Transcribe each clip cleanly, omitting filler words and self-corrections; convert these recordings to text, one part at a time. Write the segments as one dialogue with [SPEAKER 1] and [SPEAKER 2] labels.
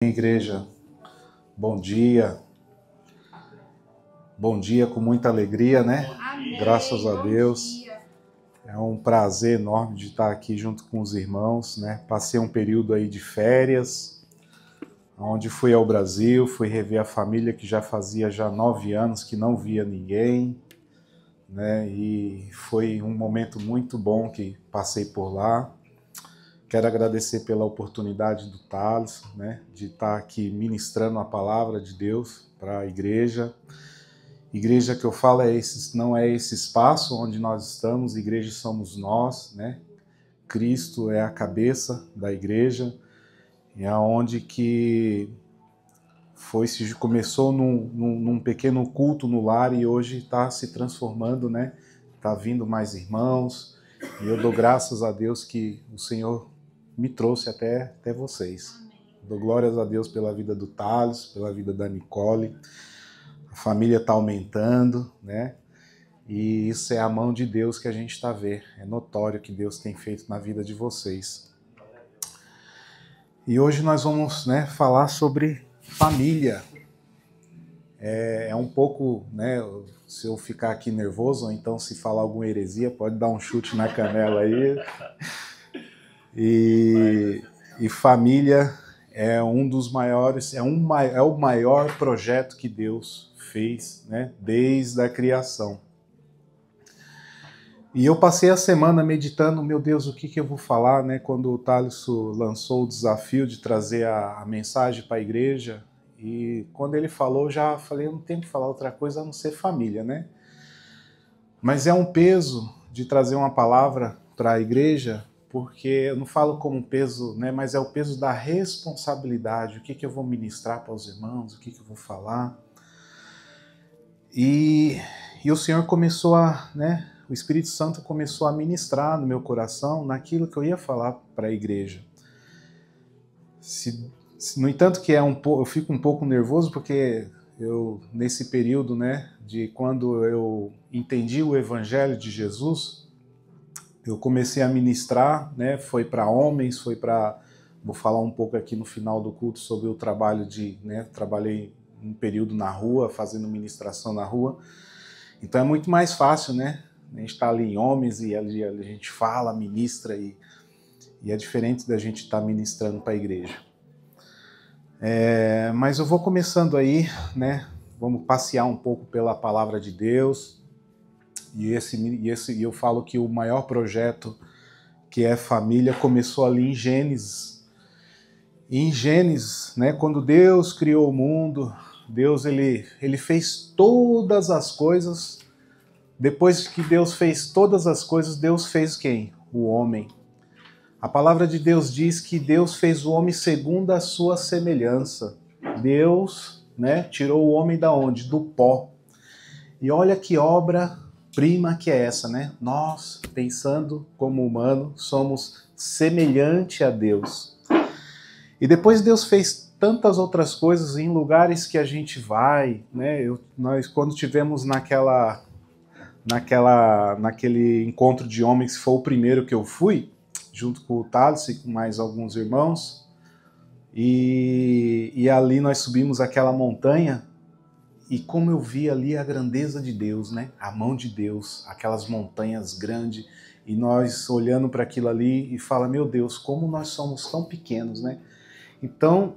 [SPEAKER 1] Igreja, bom dia com muita alegria, né?
[SPEAKER 2] Amém.
[SPEAKER 1] Graças a Deus.
[SPEAKER 2] Dia.
[SPEAKER 1] É um prazer enorme de estar aqui junto com os irmãos, né? Passei um período aí de férias, onde fui ao Brasil, fui rever a família que já fazia 9 anos que não via ninguém, né? E foi um momento muito bom que passei por lá. Quero agradecer pela oportunidade do Thales, né, de estar aqui ministrando a palavra de Deus para a igreja. Igreja que eu falo não é esse espaço onde nós estamos, igreja somos nós, né? Cristo é a cabeça da igreja, e é onde que começou num pequeno culto no lar e hoje está se transformando, né? Está vindo mais irmãos, e eu dou graças a Deus que o Senhor me trouxe até vocês. Dou glórias a Deus pela vida do Thales, pela vida da Nicole. A família está aumentando, né? E isso é a mão de Deus que a gente está vendo. É notório que Deus tem feito na vida de vocês. E hoje nós vamos, né, falar sobre família. É um pouco, né, se eu ficar aqui nervoso, ou então se falar alguma heresia, pode dar um chute na canela aí. E família é um dos maiores, é o maior projeto que Deus fez, né, desde a criação. E eu passei a semana meditando, meu Deus, o que eu vou falar, né? Quando o Thales lançou o desafio de trazer a mensagem para a igreja, e quando ele falou, eu já falei, eu não tenho que falar outra coisa a não ser família, né? Mas é um peso de trazer uma palavra para a igreja, porque eu não falo como um peso, né? Mas é o peso da responsabilidade, o que eu vou ministrar para os irmãos, o que eu vou falar. E o Senhor começou a, né? O Espírito Santo começou a ministrar no meu coração naquilo que eu ia falar para a igreja. No entanto que eu fico um pouco nervoso porque eu, nesse período, né, de quando eu entendi o Evangelho de Jesus, eu comecei a ministrar, né, foi para homens, vou falar um pouco aqui no final do culto sobre o trabalho trabalhei um período na rua, fazendo ministração na rua, então é muito mais fácil, né, a gente está ali em homens e ali a gente fala, ministra e é diferente da gente estar ministrando para a igreja. Mas eu vou começando aí, né? Vamos passear um pouco pela palavra de Deus e eu falo que o maior projeto que é família começou ali em Gênesis. E em Gênesis, né? Quando Deus criou o mundo, Deus ele fez todas as coisas. Depois que Deus fez todas as coisas, Deus fez quem? O homem. A palavra de Deus diz que Deus fez o homem segundo a sua semelhança. Deus, né, tirou o homem da onde? Do pó. E olha que obra-prima que é essa, né? Nós, pensando como humano, somos semelhante a Deus. E depois Deus fez tantas outras coisas em lugares que a gente vai, né? Nós, quando tivemos naquele encontro de homens, que foi o primeiro que eu fui, junto com o Thales e com mais alguns irmãos, e ali nós subimos aquela montanha, e como eu vi ali a grandeza de Deus, né? A mão de Deus, aquelas montanhas grandes, e nós olhando para aquilo ali e fala, meu Deus, como nós somos tão pequenos, né? Então,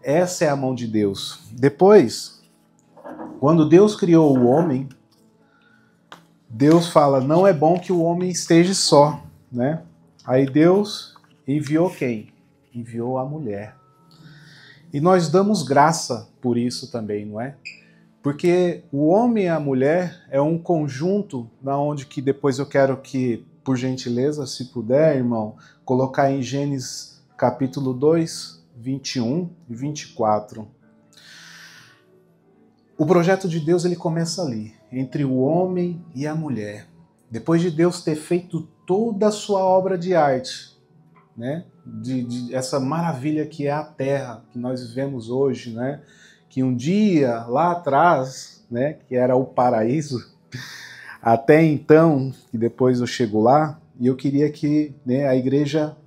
[SPEAKER 1] essa é a mão de Deus. Depois, quando Deus criou o homem, Deus fala, não é bom que o homem esteja só, né? Aí Deus enviou quem? Enviou a mulher. E nós damos graça por isso também, não é? Porque o homem e a mulher é um conjunto na onde que depois eu quero que, por gentileza, se puder, irmão, colocar em Gênesis capítulo 2, 21 e 24. O projeto de Deus ele começa ali, entre o homem e a mulher. Depois de Deus ter feito toda a sua obra de arte, né? de essa maravilha que é a Terra, que nós vivemos hoje, né? Que um dia, lá atrás, né? Que era o paraíso, até então, que depois eu chego lá, E eu queria que, né, a igreja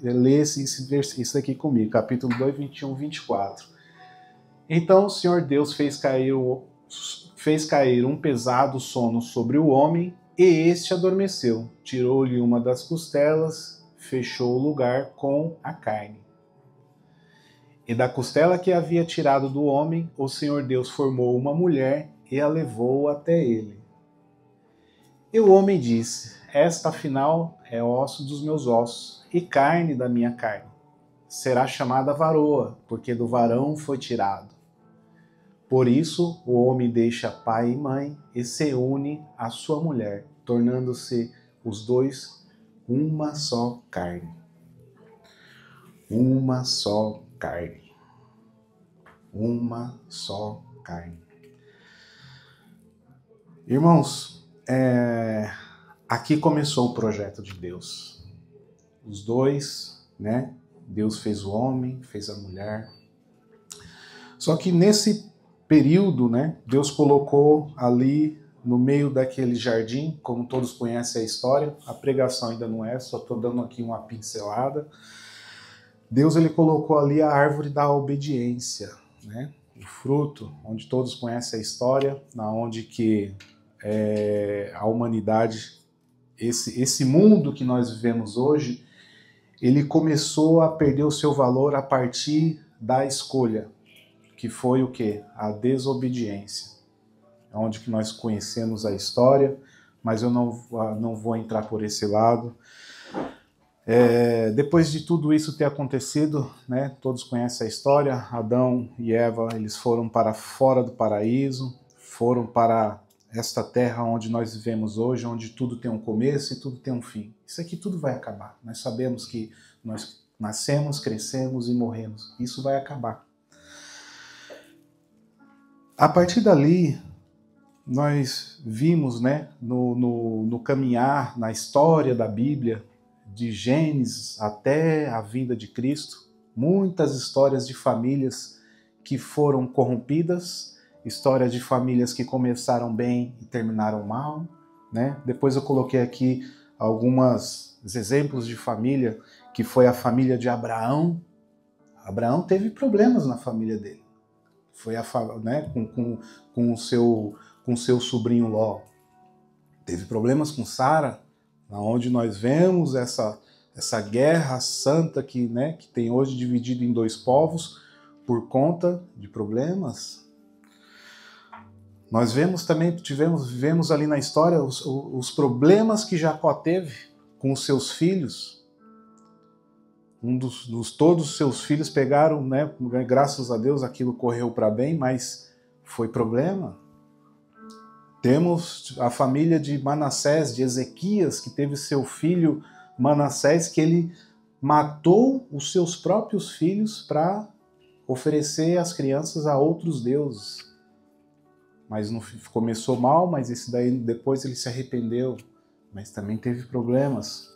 [SPEAKER 1] lesse isso aqui comigo, capítulo 2, 21, 24. Então o Senhor Deus fez cair um pesado sono sobre o homem, e este adormeceu. Tirou-lhe uma das costelas, fechou o lugar com a carne. E da costela que havia tirado do homem, o Senhor Deus formou uma mulher e a levou até ele. E o homem disse: esta, afinal, é osso dos meus ossos e carne da minha carne. Será chamada varoa, porque do varão foi tirado. Por isso, o homem deixa pai e mãe e se une à sua mulher, tornando-se os dois uma só carne. Uma só carne. Uma só carne. Irmãos, aqui começou o projeto de Deus. Os dois, né? Deus fez o homem, fez a mulher. Só que nesse período, né, Deus colocou ali no meio daquele jardim, como todos conhecem a história, a pregação ainda não é, só estou dando aqui uma pincelada. Deus ele colocou ali a árvore da obediência, né, o fruto, onde todos conhecem a história, na onde que a humanidade, esse mundo que nós vivemos hoje, ele começou a perder o seu valor a partir da escolha, que foi o quê? A desobediência. É onde que nós conhecemos a história, mas eu não vou entrar por esse lado. Depois de tudo isso ter acontecido, né, todos conhecem a história, Adão e Eva, eles foram para fora do paraíso, foram para esta terra onde nós vivemos hoje, onde tudo tem um começo e tudo tem um fim. Isso aqui tudo vai acabar. Nós sabemos que nós nascemos, crescemos e morremos. Isso vai acabar. A partir dali, nós vimos, né, no caminhar, na história da Bíblia, de Gênesis até a vinda de Cristo, muitas histórias de famílias que foram corrompidas, histórias de famílias que começaram bem e terminaram mal, né? Depois eu coloquei aqui alguns exemplos de família, que foi a família de Abraão. Abraão teve problemas na família dele. Foi né, com o seu sobrinho Ló. Teve problemas com Sara, onde nós vemos essa guerra santa que tem hoje dividido em dois povos por conta de problemas. Nós vivemos ali na história os problemas que Jacó teve com os seus filhos. Todos os seus filhos pegaram, né, graças a Deus aquilo correu para bem, mas foi problema. Temos a família de Manassés, de Ezequias, que teve seu filho Manassés, que ele matou os seus próprios filhos para oferecer as crianças a outros deuses. Mas não começou mal, mas esse daí depois ele se arrependeu, mas também teve problemas.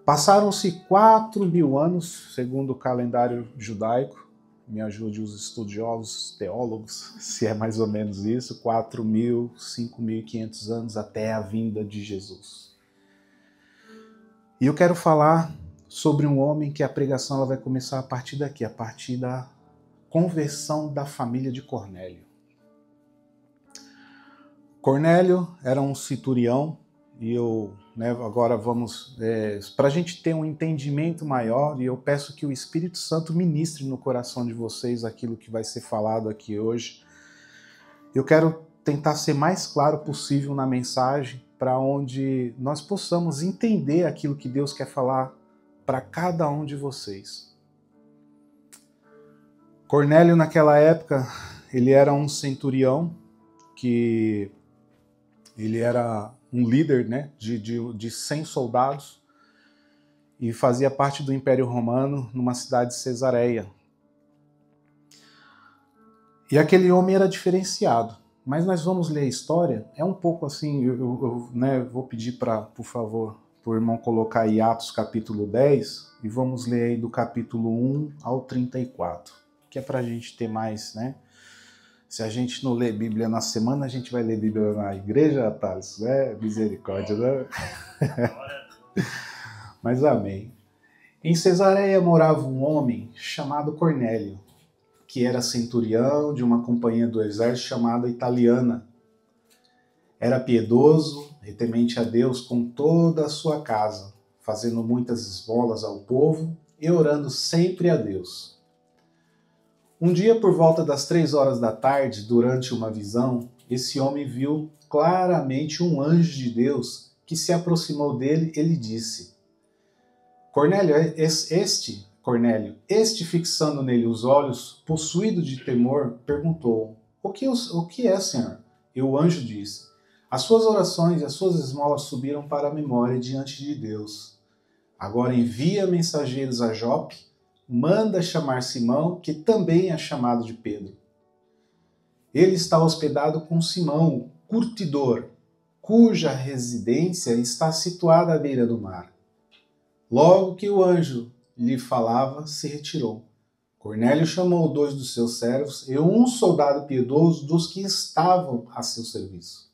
[SPEAKER 1] Passaram-se 4.000 anos, segundo o calendário judaico, me ajude os estudiosos, teólogos, se é mais ou menos isso, 4.000, 5.500 anos até a vinda de Jesus. E eu quero falar sobre um homem que a pregação ela vai começar a partir daqui, a partir da conversão da família de Cornélio. Cornélio era um centurião, e agora vamos, para a gente ter um entendimento maior, e eu peço que o Espírito Santo ministre no coração de vocês aquilo que vai ser falado aqui hoje. Eu quero tentar ser mais claro possível na mensagem, para onde nós possamos entender aquilo que Deus quer falar para cada um de vocês. Cornélio, naquela época, ele era um centurião, que ele era um líder, né, de 100 soldados e fazia parte do Império Romano numa cidade de Cesareia. E aquele homem era diferenciado. Mas nós vamos ler a história, é um pouco assim, eu vou pedir por favor, para o irmão colocar aí Atos capítulo 10 e vamos ler aí do capítulo 1 ao 34, que é para a gente ter mais, Se a gente não lê Bíblia na semana, a gente vai ler Bíblia na igreja, Thales, né? Misericórdia, né? Mas amém. Em Cesareia morava um homem chamado Cornélio, que era centurião de uma companhia do exército chamada Italiana. Era piedoso e temente a Deus com toda a sua casa, fazendo muitas esmolas ao povo e orando sempre a Deus. Um dia, por volta das 3 horas da tarde, durante uma visão, esse homem viu claramente um anjo de Deus que se aproximou dele e lhe disse: Cornélio, este fixando nele os olhos, possuído de temor, perguntou: O que é, Senhor? E o anjo disse: As suas orações e as suas esmolas subiram para a memória diante de Deus. Agora envia mensageiros a Jope, manda chamar Simão, que também é chamado de Pedro. Ele está hospedado com Simão, o curtidor, cuja residência está situada à beira do mar. Logo que o anjo lhe falava, se retirou. Cornélio chamou 2 dos seus servos e um soldado piedoso dos que estavam a seu serviço.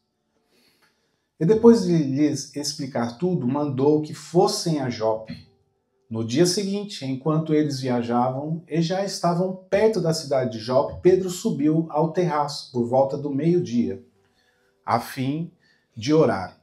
[SPEAKER 1] E depois de lhes explicar tudo, mandou que fossem a Jope. No dia seguinte, enquanto eles viajavam e já estavam perto da cidade de Jope, Pedro subiu ao terraço por volta do meio-dia, a fim de orar.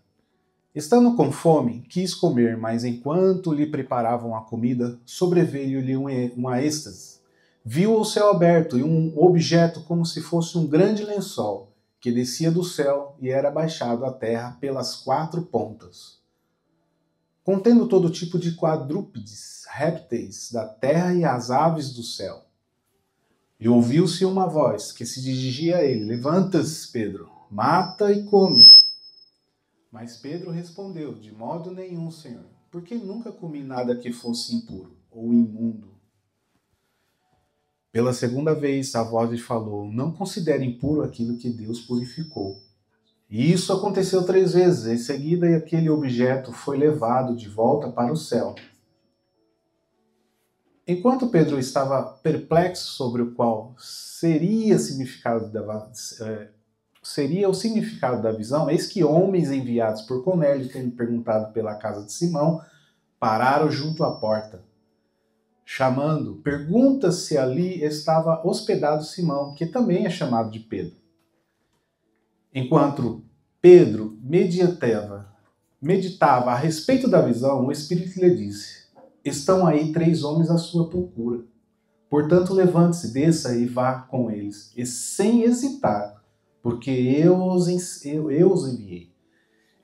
[SPEAKER 1] Estando com fome, quis comer, mas enquanto lhe preparavam a comida, sobreveio-lhe uma êxtase. Viu o céu aberto e um objeto como se fosse um grande lençol, que descia do céu e era baixado à terra pelas 4 pontas, contendo todo tipo de quadrúpedes, répteis da terra e as aves do céu. E ouviu-se uma voz que se dirigia a ele: Levanta-se, Pedro, mata e come. Mas Pedro respondeu: De modo nenhum, Senhor, porque nunca comi nada que fosse impuro ou imundo. Pela segunda vez a voz lhe falou: Não considere impuro aquilo que Deus purificou. E isso aconteceu 3 vezes. Em seguida, aquele objeto foi levado de volta para o céu. Enquanto Pedro estava perplexo sobre o qual seria o significado da visão, eis que homens enviados por Cornélio, tendo perguntado pela casa de Simão, pararam junto à porta. Chamando, pergunta se ali estava hospedado Simão, que também é chamado de Pedro. Enquanto Pedro meditava a respeito da visão, o Espírito lhe disse: Estão aí 3 homens à sua procura. Portanto, levante-se, desça e vá com eles, e sem hesitar, porque eu os enviei.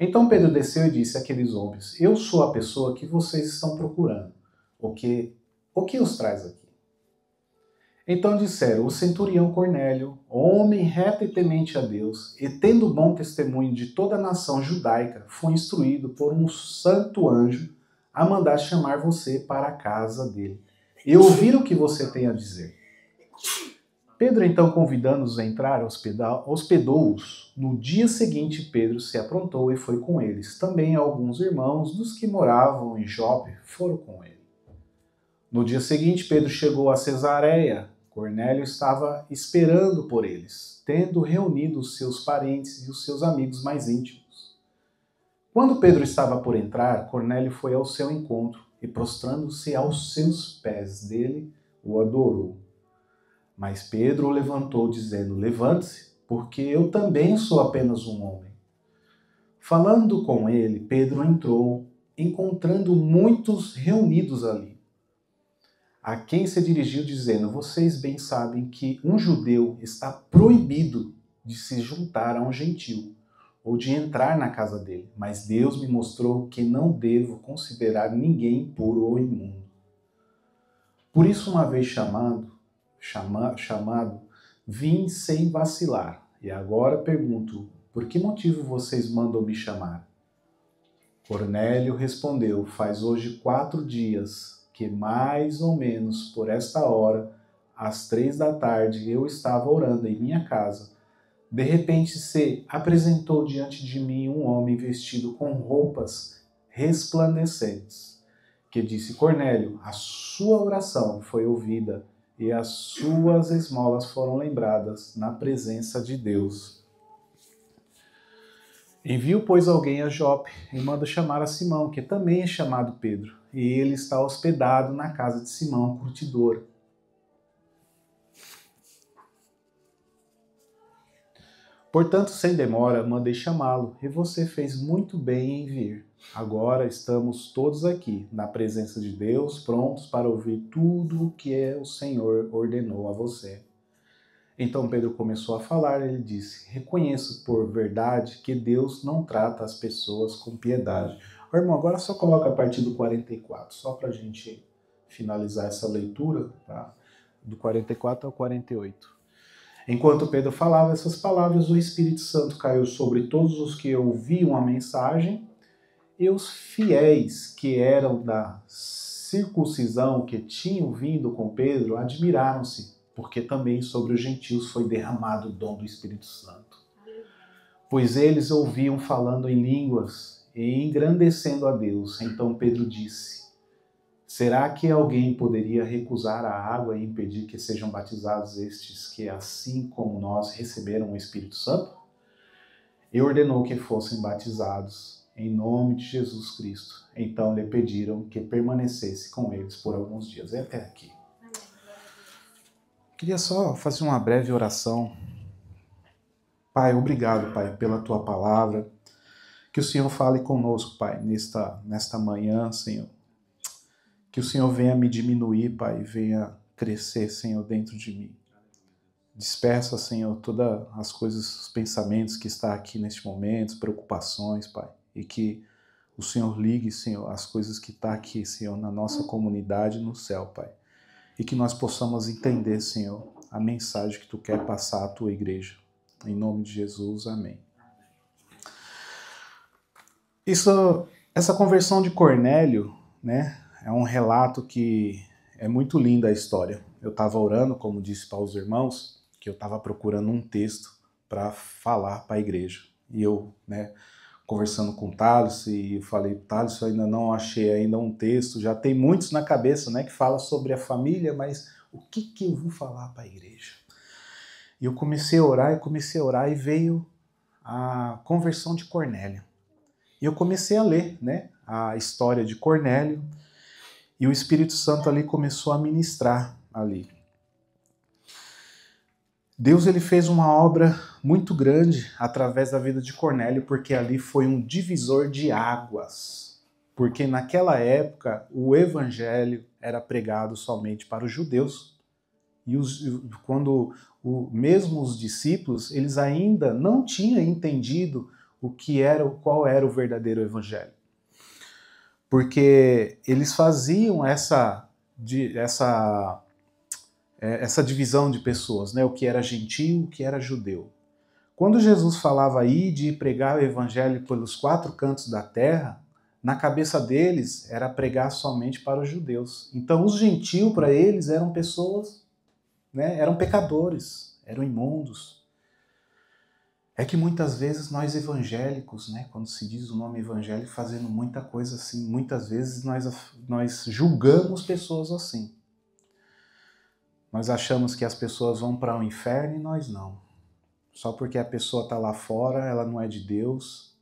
[SPEAKER 1] Então Pedro desceu e disse àqueles homens: Eu sou a pessoa que vocês estão procurando. O que os traz aqui? Então disseram: O centurião Cornélio, homem reto e temente a Deus, e tendo bom testemunho de toda a nação judaica, foi instruído por um santo anjo a mandar chamar você para a casa dele e ouvir o que você tem a dizer. Pedro, então, convidando-os a entrar, hospedou-os. No dia seguinte, Pedro se aprontou e foi com eles. Também alguns irmãos dos que moravam em Jope foram com ele. No dia seguinte, Pedro chegou a Cesareia. Cornélio estava esperando por eles, tendo reunido os seus parentes e os seus amigos mais íntimos. Quando Pedro estava por entrar, Cornélio foi ao seu encontro e, prostrando-se aos seus pés dele, o adorou. Mas Pedro o levantou, dizendo: Levante-se, porque eu também sou apenas um homem. Falando com ele, Pedro entrou, encontrando muitos reunidos ali, a quem se dirigiu dizendo: Vocês bem sabem que um judeu está proibido de se juntar a um gentil ou de entrar na casa dele, mas Deus me mostrou que não devo considerar ninguém impuro ou imundo. Por isso, uma vez chamado, vim sem vacilar, e agora pergunto: por que motivo vocês mandam me chamar? Cornélio respondeu: Faz hoje 4 dias que mais ou menos por esta hora, às 3 da tarde, eu estava orando em minha casa. De repente se apresentou diante de mim um homem vestido com roupas resplandecentes, que disse: Cornélio, a sua oração foi ouvida e as suas esmolas foram lembradas na presença de Deus. Envio, pois, alguém a Jope e manda chamar a Simão, que também é chamado Pedro, e ele está hospedado na casa de Simão, curtidor. Portanto, sem demora, mandei chamá-lo, e você fez muito bem em vir. Agora estamos todos aqui, na presença de Deus, prontos para ouvir tudo o que o Senhor ordenou a você. Então Pedro começou a falar, ele disse: reconheço por verdade que Deus não trata as pessoas com piedade. Ô, irmão, agora só coloca a partir do 44, só para a gente finalizar essa leitura, tá? Do 44 ao 48. Enquanto Pedro falava essas palavras, o Espírito Santo caiu sobre todos os que ouviam a mensagem, e os fiéis que eram da circuncisão, que tinham vindo com Pedro, admiraram-se, porque também sobre os gentios foi derramado o dom do Espírito Santo. Pois eles ouviam falando em línguas e engrandecendo a Deus. Então Pedro disse: será que alguém poderia recusar a água e impedir que sejam batizados estes que, assim como nós, receberam o Espírito Santo? E ordenou que fossem batizados em nome de Jesus Cristo. Então lhe pediram que permanecesse com eles por alguns dias. É até aqui. Queria só fazer uma breve oração. Pai, obrigado, Pai, pela Tua palavra. Que o Senhor fale conosco, Pai, nesta manhã, Senhor. Que o Senhor venha me diminuir, Pai, e venha crescer, Senhor, dentro de mim. Dispersa, Senhor, todas as coisas, os pensamentos que estão aqui neste momento, as preocupações, Pai. E que o Senhor ligue, Senhor, as coisas que estão aqui, Senhor, na nossa comunidade no céu, Pai. E que nós possamos entender, Senhor, a mensagem que Tu quer passar à Tua igreja. Em nome de Jesus, amém. Essa conversão de Cornélio, né, é um relato que é muito linda a história. Eu estava orando, como disse para os irmãos, que eu estava procurando um texto para falar para a igreja. E eu, né, conversando com o Thales, e eu falei: Thales, eu ainda não achei ainda um texto, já tem muitos na cabeça, né, que fala sobre a família, mas o que eu vou falar para a igreja? E eu comecei a orar, e veio a conversão de Cornélio. E eu comecei a ler, né, a história de Cornélio, e o Espírito Santo ali começou a ministrar ali. Deus, ele fez uma obra muito grande através da vida de Cornélio, porque ali foi um divisor de águas. Porque naquela época o evangelho era pregado somente para os judeus. E mesmo os discípulos, eles ainda não tinham entendido qual era o verdadeiro evangelho. Porque eles faziam essa divisão de pessoas, né? O que era gentio, o que era judeu. Quando Jesus falava aí de pregar o evangelho pelos 4 cantos da terra, na cabeça deles era pregar somente para os judeus. Então os gentios para eles eram pessoas, né? Eram pecadores, eram imundos. É que muitas vezes nós evangélicos, né, quando se diz o nome evangélico, fazendo muita coisa assim, muitas vezes nós julgamos pessoas assim. Nós achamos que as pessoas vão para o inferno e nós não. Só porque a pessoa está lá fora, ela não é de Deus,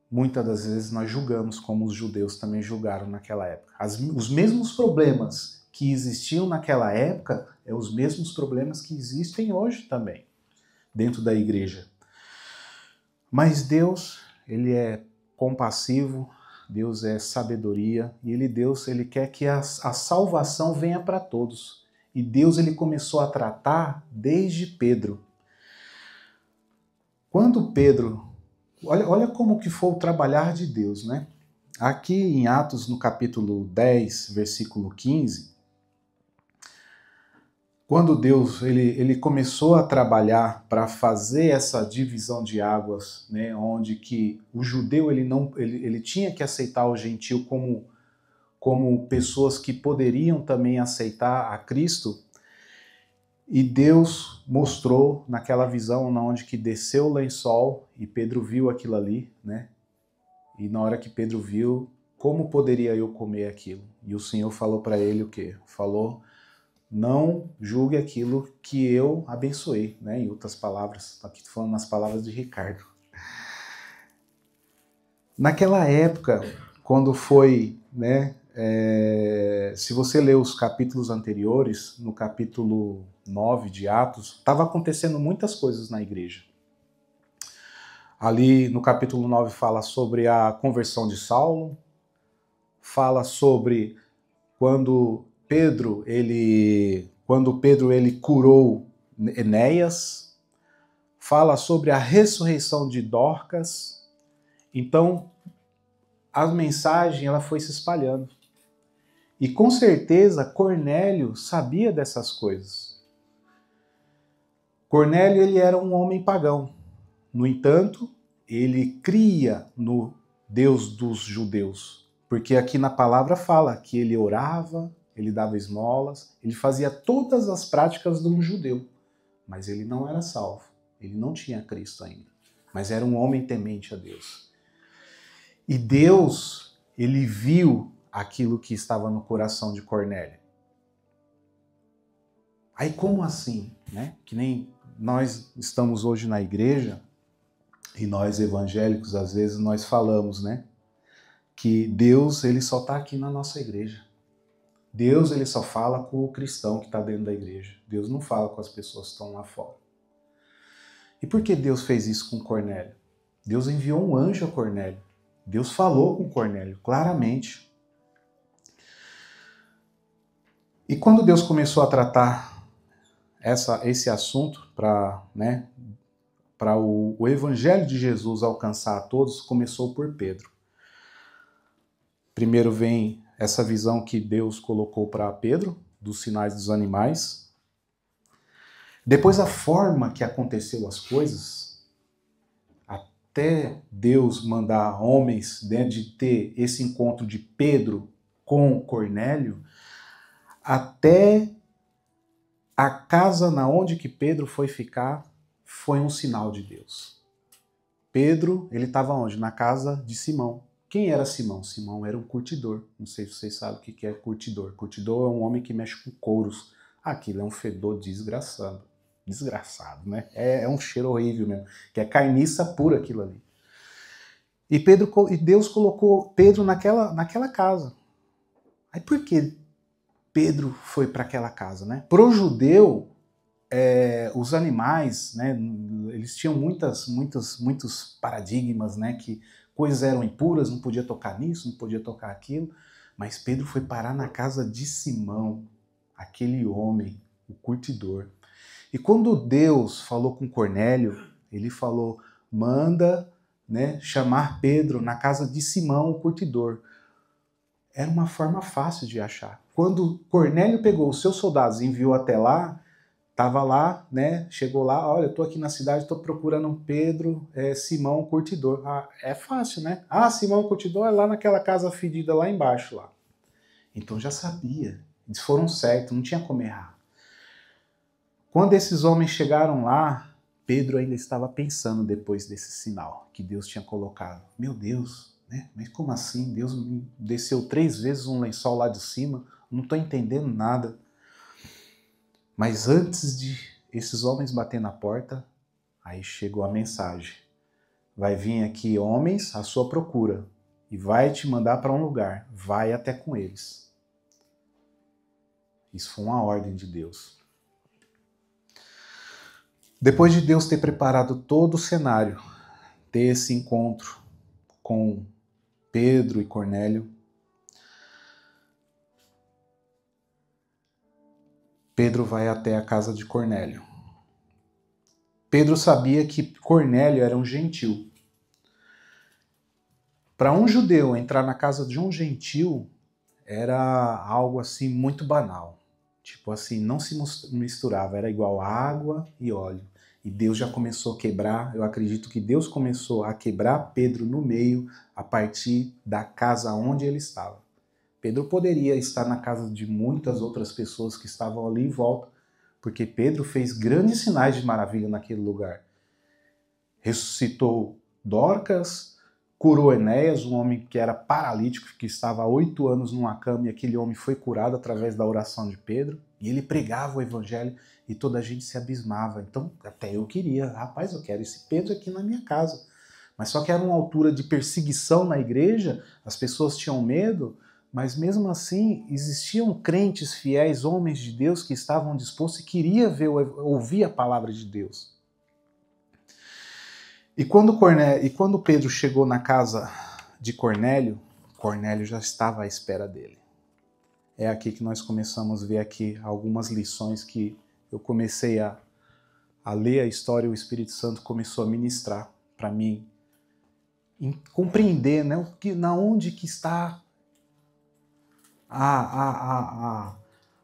[SPEAKER 1] muitas das vezes nós julgamos como os judeus também julgaram naquela época. Os mesmos problemas que existiam naquela época, é os mesmos problemas que existem hoje também, dentro da igreja. Mas Deus, ele é compassivo, Deus é sabedoria, e Deus ele quer que a salvação venha para todos. E Deus ele começou a tratar desde Pedro. Quando Pedro... Olha como que foi o trabalhar de Deus, né? Aqui em Atos, no capítulo 10, versículo 15, quando Deus ele começou a trabalhar para fazer essa divisão de águas, né, onde que o judeu ele tinha que aceitar o gentio como pessoas que poderiam também aceitar a Cristo, e Deus mostrou naquela visão onde que desceu o lençol e Pedro viu aquilo ali, né? E na hora que Pedro viu, como poderia eu comer aquilo? E o Senhor falou para ele o quê? Falou, não julgue aquilo que eu abençoei, né? Em outras palavras, aqui estou falando nas palavras de Ricardo. Naquela época, quando foi, né? Se você ler os capítulos anteriores, no capítulo 9 de Atos, estava acontecendo muitas coisas na igreja. Ali no capítulo 9 fala sobre a conversão de Saulo, fala sobre quando Pedro ele curou Enéas, fala sobre a ressurreição de Dorcas. Então, a mensagem ela foi se espalhando. E com certeza Cornélio sabia dessas coisas. Cornélio ele era um homem pagão. No entanto, ele cria no Deus dos judeus. Porque aqui na palavra fala que ele orava, ele dava esmolas, ele fazia todas as práticas de um judeu. Mas ele não era salvo. Ele não tinha Cristo ainda. Mas era um homem temente a Deus. E Deus, ele viu aquilo que estava no coração de Cornélio. Aí como assim, né? Que nem nós estamos hoje na igreja, e nós evangélicos às vezes nós falamos, né? Que Deus ele só está aqui na nossa igreja. Deus ele só fala com o cristão que está dentro da igreja. Deus não fala com as pessoas que estão lá fora. E por que Deus fez isso com Cornélio? Deus enviou um anjo a Cornélio. Deus falou com Cornélio claramente. E quando Deus começou a tratar esse assunto para o evangelho de Jesus alcançar a todos, começou por Pedro. Primeiro vem essa visão que Deus colocou para Pedro, dos sinais dos animais. Depois a forma que aconteceu as coisas, até Deus mandar homens, né, de ter esse encontro de Pedro com Cornélio, até a casa na onde que Pedro foi ficar foi um sinal de Deus. Pedro, ele estava onde? Na casa de Simão. Quem era Simão? Simão era um curtidor. Não sei se vocês sabem o que é curtidor. Curtidor é um homem que mexe com couros. Aquilo é um fedor desgraçado. Desgraçado, né? É um cheiro horrível mesmo. Que é carniça pura aquilo ali. E Deus colocou Pedro naquela casa. Aí por que Pedro foi para aquela casa, né? Para o judeu, os animais, né, eles tinham muitos paradigmas, né, que coisas eram impuras, não podia tocar nisso, não podia tocar aquilo, mas Pedro foi parar na casa de Simão, aquele homem, o curtidor. E quando Deus falou com Cornélio, ele falou, manda, né, chamar Pedro na casa de Simão, o curtidor. Era uma forma fácil de achar. Quando Cornélio pegou os seus soldados e enviou até lá, estava lá, né? Chegou lá, olha, eu estou aqui na cidade, estou procurando um Pedro, Simão Curtidor. Ah, é fácil, né? Ah, Simão Curtidor é lá naquela casa fedida lá embaixo, lá. Então já sabia. Eles foram certos, não tinha como errar. Quando esses homens chegaram lá, Pedro ainda estava pensando depois desse sinal que Deus tinha colocado. Meu Deus, né? Mas como assim? Deus me desceu 3 vezes um lençol lá de cima, não estou entendendo nada. Mas antes de esses homens bater na porta, aí chegou a mensagem. Vai vir aqui homens à sua procura e vai te mandar para um lugar. Vai até com eles. Isso foi uma ordem de Deus. Depois de Deus ter preparado todo o cenário, ter esse encontro com Pedro e Cornélio, Pedro vai até a casa de Cornélio. Pedro sabia que Cornélio era um gentil. Para um judeu entrar na casa de um gentil era algo assim muito banal. Tipo assim, não se misturava, era igual água e óleo. E Deus já começou a quebrar, eu acredito que Deus começou a quebrar Pedro no meio a partir da casa onde ele estava. Pedro poderia estar na casa de muitas outras pessoas que estavam ali em volta, porque Pedro fez grandes sinais de maravilha naquele lugar. Ressuscitou Dorcas, curou Enéas, um homem que era paralítico, que estava há 8 anos numa cama, e aquele homem foi curado através da oração de Pedro, e ele pregava o evangelho e toda a gente se abismava. Então, até eu queria, rapaz, eu quero esse Pedro aqui na minha casa. Mas só que era uma altura de perseguição na igreja, as pessoas tinham medo, mas mesmo assim existiam crentes fiéis, homens de Deus que estavam dispostos e queriam ouvir a palavra de Deus. E quando Pedro chegou na casa de Cornélio, Cornélio já estava à espera dele. É aqui que nós começamos a ver aqui algumas lições que eu comecei a ler a história e o Espírito Santo começou a ministrar para mim, compreender, né, na onde que está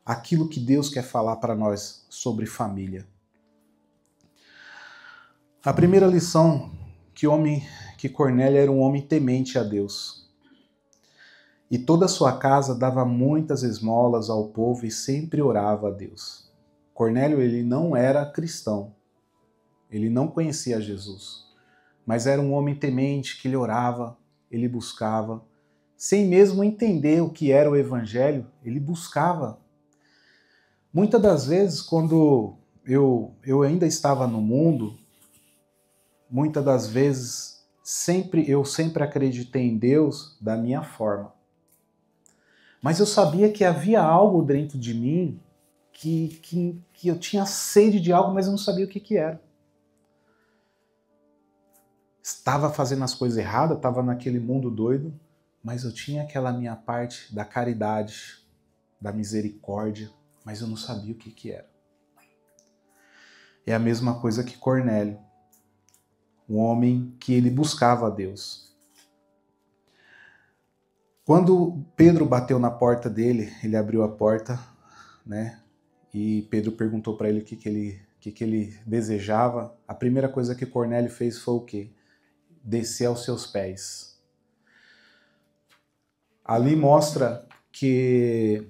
[SPEAKER 1] aquilo que Deus quer falar para nós sobre família. A primeira lição, que Cornélio era um homem temente a Deus. E toda a sua casa dava muitas esmolas ao povo e sempre orava a Deus. Cornélio, ele não era cristão. Ele não conhecia Jesus. Mas era um homem temente que ele orava, ele buscava. Sem mesmo entender o que era o evangelho, ele buscava. Muitas das vezes, quando eu ainda estava no mundo, muitas das vezes, eu sempre acreditei em Deus da minha forma. Mas eu sabia que havia algo dentro de mim que eu tinha sede de algo, mas eu não sabia o que era. Estava fazendo as coisas erradas, estava naquele mundo doido, mas eu tinha aquela minha parte da caridade, da misericórdia, mas eu não sabia o que era. É a mesma coisa que Cornélio, um homem que ele buscava a Deus. Quando Pedro bateu na porta dele, ele abriu a porta, né? E Pedro perguntou para ele o que ele desejava. A primeira coisa que Cornélio fez foi o quê? Descer aos seus pés. Ali mostra que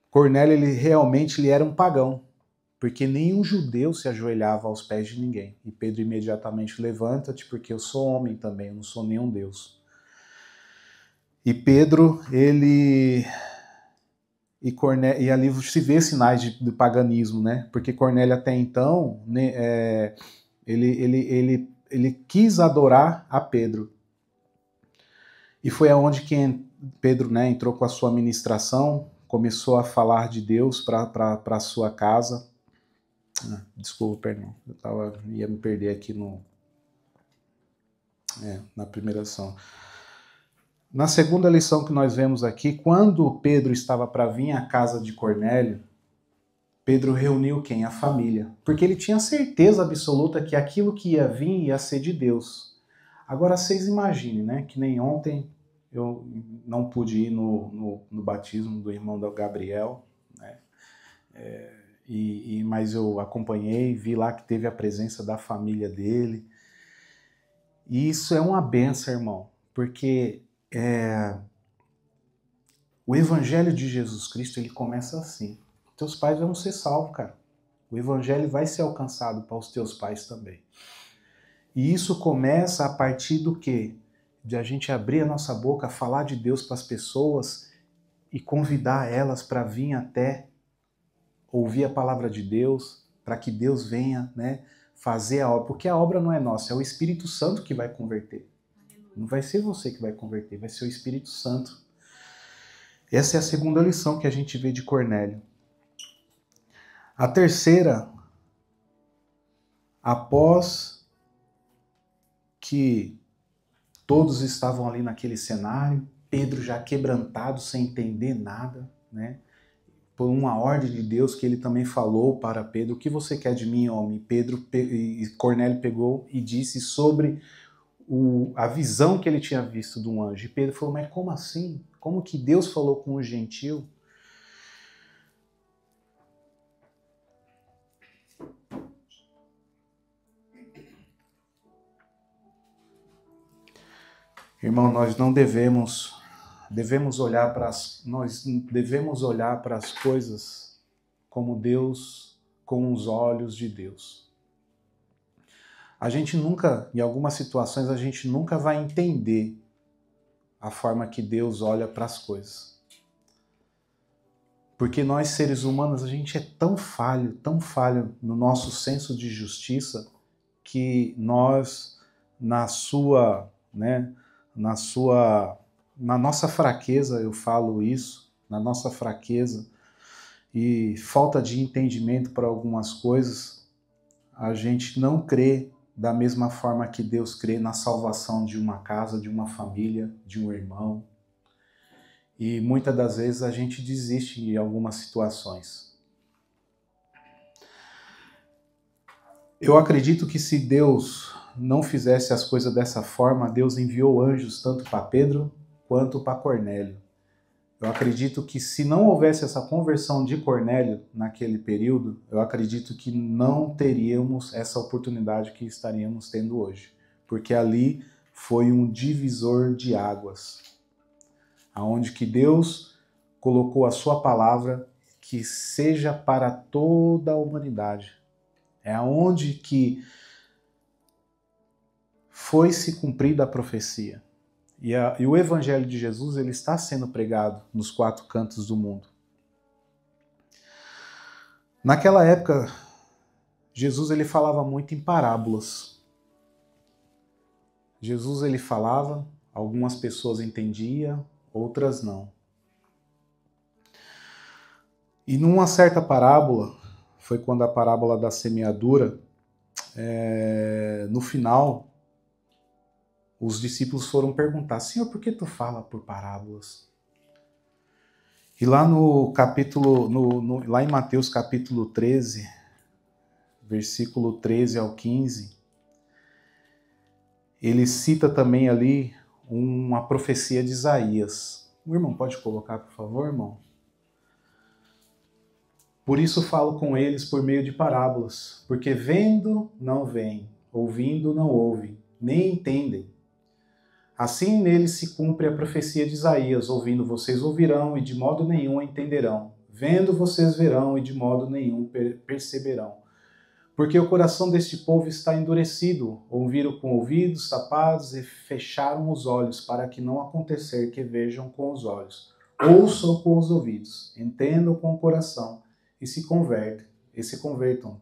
[SPEAKER 1] Cornélio ele era um pagão, porque nenhum judeu se ajoelhava aos pés de ninguém. E Pedro imediatamente: levanta-te, porque eu sou homem também, eu não sou nenhum Deus. E Pedro, e ali se vê sinais de paganismo, né? Porque Cornélio até então, né, ele quis adorar a Pedro. E foi aonde que Pedro, né, entrou com a sua ministração, começou a falar de Deus para a sua casa. Desculpa, perdão, ia me perder aqui na primeira lição. Na segunda lição que nós vemos aqui, quando Pedro estava para vir à casa de Cornélio, Pedro reuniu quem? A família. Porque ele tinha certeza absoluta que aquilo que ia vir ia ser de Deus. Agora vocês imaginem, né? Que nem ontem eu não pude ir no batismo do irmão da Gabriel, né? Mas eu acompanhei, vi lá que teve a presença da família dele. E isso é uma benção, irmão, porque o evangelho de Jesus Cristo, ele começa assim. Teus pais vão ser salvos, cara. O evangelho vai ser alcançado para os teus pais também. E isso começa a partir do quê? De a gente abrir a nossa boca, falar de Deus para as pessoas e convidar elas para vir até ouvir a palavra de Deus, para que Deus venha, né, fazer a obra. Porque a obra não é nossa, é o Espírito Santo que vai converter. Não vai ser você que vai converter, vai ser o Espírito Santo. Essa é a segunda lição que a gente vê de Cornélio. A terceira, após que todos estavam ali naquele cenário, Pedro já quebrantado, sem entender nada, né? Por uma ordem de Deus que ele também falou para Pedro: o que você quer de mim, homem? Cornélio pegou e disse sobre a visão que ele tinha visto de um anjo. E Pedro falou: mas como assim? Como que Deus falou com um gentil? Irmão, nós não devemos olhar para as coisas como Deus, com os olhos de Deus. a gente nunca, em algumas situações, a gente nunca vai entender a forma que Deus olha para as coisas. Porque nós, seres humanos, a gente é tão falho no nosso senso de justiça, que nós, na nossa fraqueza, eu falo isso, na nossa fraqueza e falta de entendimento para algumas coisas, a gente não crê da mesma forma que Deus crê na salvação de uma casa, de uma família, de um irmão. E muitas das vezes a gente desiste em algumas situações. Eu acredito que se Deus não fizesse as coisas dessa forma, Deus enviou anjos tanto para Pedro quanto para Cornélio. Eu acredito que se não houvesse essa conversão de Cornélio naquele período, eu acredito que não teríamos essa oportunidade que estaríamos tendo hoje. Porque ali foi um divisor de águas, aonde que Deus colocou a sua palavra que seja para toda a humanidade. É aonde que foi se cumprida a profecia. E o Evangelho de Jesus, ele está sendo pregado nos 4 cantos do mundo. Naquela época, Jesus ele falava muito em parábolas. Jesus ele falava, algumas pessoas entendiam, outras não. E numa certa parábola, foi quando a parábola da semeadura, no final, os discípulos foram perguntar: Senhor, por que tu fala por parábolas? E lá no capítulo, lá em Mateus capítulo 13, versículo 13 ao 15, ele cita também ali uma profecia de Isaías. O irmão pode colocar, por favor, irmão? Por isso falo com eles por meio de parábolas, porque vendo não veem, ouvindo não ouvem, nem entendem. Assim neles se cumpre a profecia de Isaías: ouvindo vocês ouvirão e de modo nenhum entenderão, vendo vocês verão e de modo nenhum perceberão. Porque o coração deste povo está endurecido, ouviram com ouvidos tapados e fecharam os olhos, para que não acontecer que vejam com os olhos, ouçam com os ouvidos, entendam com o coração e se convertam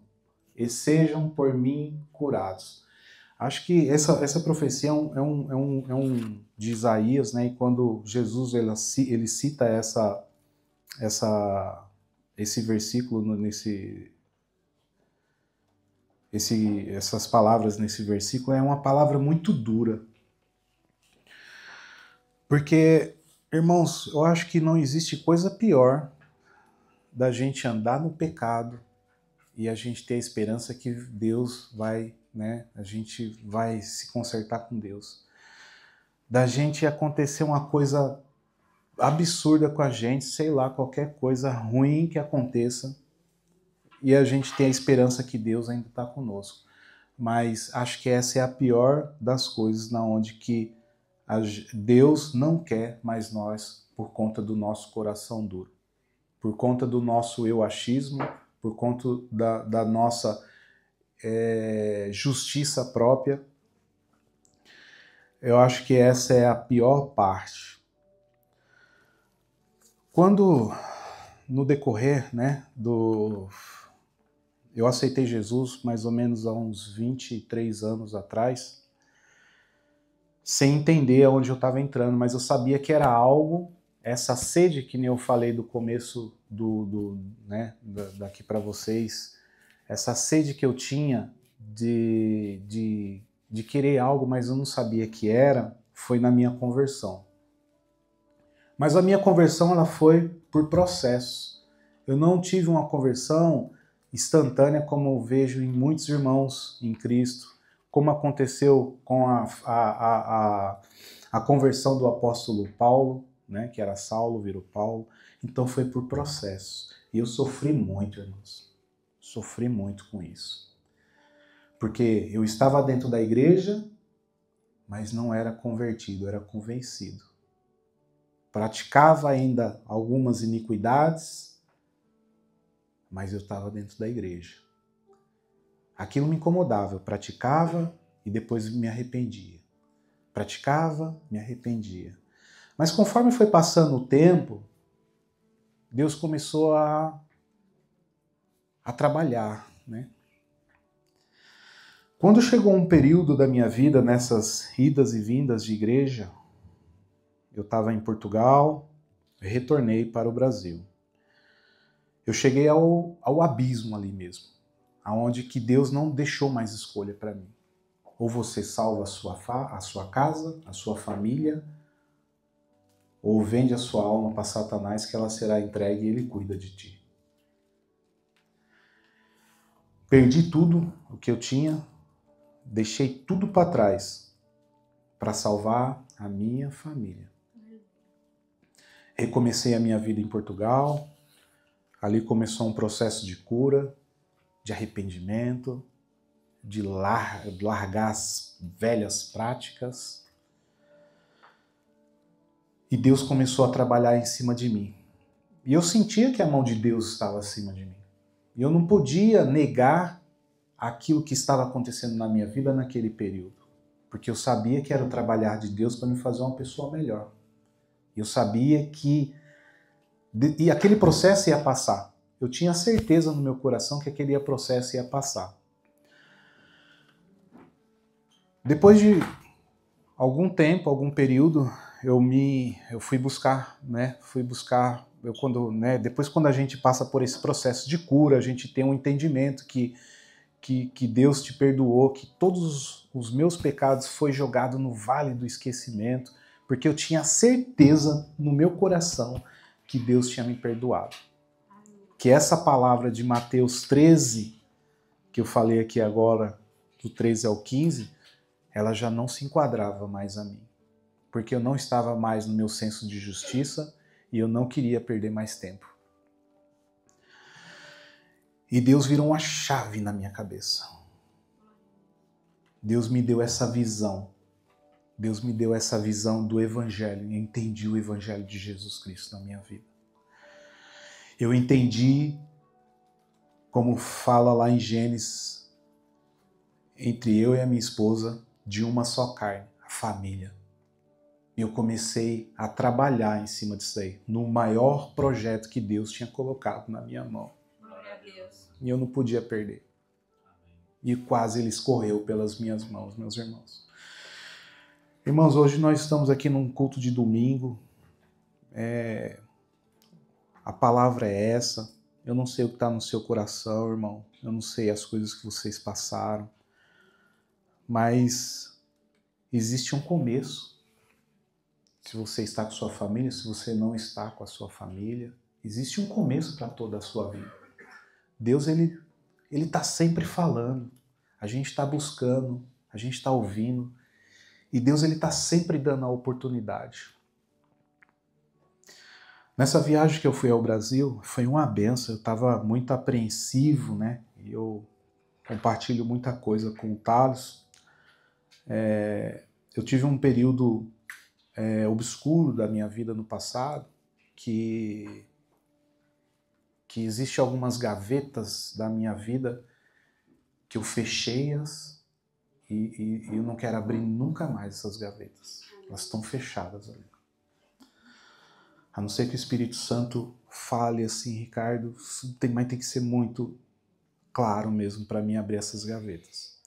[SPEAKER 1] e sejam por mim curados. Acho que essa profecia é um de Isaías, né? E quando Jesus ele cita esse versículo, essas palavras nesse versículo, é uma palavra muito dura. Porque, irmãos, eu acho que não existe coisa pior da gente andar no pecado e a gente ter a esperança que Deus vai, né? A gente vai se consertar com Deus. Da gente acontecer uma coisa absurda com a gente, sei lá, qualquer coisa ruim que aconteça, e a gente tem a esperança que Deus ainda está conosco. Mas acho que essa é a pior das coisas, na onde que Deus não quer mais nós por conta do nosso coração duro, por conta do nosso eu-achismo, por conta da nossa justiça própria. Eu acho que essa é a pior parte. Quando, no decorrer, né, eu aceitei Jesus mais ou menos há uns 23 anos atrás, sem entender aonde eu estava entrando, mas eu sabia que era algo, essa sede que nem eu falei do começo né, daqui para vocês, essa sede que eu tinha de querer algo, mas eu não sabia que era, foi na minha conversão. Mas a minha conversão ela foi por processo. Eu não tive uma conversão instantânea como eu vejo em muitos irmãos em Cristo, como aconteceu com a conversão do apóstolo Paulo, né, que era Saulo, virou Paulo. Então foi por processo. E eu sofri muito, irmãos. Sofri muito com isso. Porque eu estava dentro da igreja, mas não era convertido, era convencido. Praticava ainda algumas iniquidades, mas eu estava dentro da igreja. Aquilo me incomodava, eu praticava e depois me arrependia. Praticava, me arrependia. Mas conforme foi passando o tempo, Deus começou a trabalhar, né? Quando chegou um período da minha vida, nessas idas e vindas de igreja, eu estava em Portugal, retornei para o Brasil. Eu cheguei ao abismo ali mesmo, aonde que Deus não deixou mais escolha para mim. Ou você salva a sua casa, a sua família, ou vende a sua alma para Satanás, que ela será entregue e ele cuida de ti. Perdi tudo o que eu tinha, deixei tudo para trás para salvar a minha família. Recomecei a minha vida em Portugal, ali começou um processo de cura, de arrependimento, de largar as velhas práticas. E Deus começou a trabalhar em cima de mim. E eu sentia que a mão de Deus estava acima de mim. E eu não podia negar aquilo que estava acontecendo na minha vida naquele período. Porque eu sabia que era o trabalhar de Deus para me fazer uma pessoa melhor. Eu sabia que... E aquele processo ia passar. Eu tinha certeza no meu coração que aquele processo ia passar. Depois de algum tempo, algum período, eu fui buscar, né? Depois quando a gente passa por esse processo de cura, a gente tem um entendimento que Deus te perdoou, que todos os meus pecados foi jogado no vale do esquecimento, porque eu tinha certeza no meu coração que Deus tinha me perdoado. Que essa palavra de Mateus 13, que eu falei aqui agora, do 13 ao 15, ela já não se enquadrava mais a mim. Porque eu não estava mais no meu senso de justiça e eu não queria perder mais tempo. E Deus virou uma chave na minha cabeça. Deus me deu essa visão. Deus me deu essa visão do Evangelho. Eu entendi o Evangelho de Jesus Cristo na minha vida. Eu entendi, como fala lá em Gênesis, entre eu e a minha esposa, de uma só carne, a família. E eu comecei a trabalhar em cima disso aí, no maior projeto que Deus tinha colocado na minha mão.
[SPEAKER 2] Glória a Deus.
[SPEAKER 1] E eu não podia perder. E quase ele escorreu pelas minhas mãos, meus irmãos. Irmãos, hoje nós estamos aqui num culto de domingo. A palavra é essa. Eu não sei o que está no seu coração, irmão. Eu não sei as coisas que vocês passaram. Mas existe um começo. Se você está com sua família, se você não está com a sua família, existe um começo para toda a sua vida. Deus, ele está sempre falando. A gente está buscando, a gente está ouvindo. E Deus, ele está sempre dando a oportunidade. Nessa viagem que eu fui ao Brasil, foi uma benção. Eu estava muito apreensivo, né? E eu compartilho muita coisa com o Thales. Eu tive um período obscuro da minha vida no passado, que existe algumas gavetas da minha vida que eu fechei-as e eu não quero abrir nunca mais essas gavetas. Elas estão fechadas ali. A não ser que o Espírito Santo fale assim, Ricardo, mas tem que ser muito claro mesmo para mim abrir essas gavetas.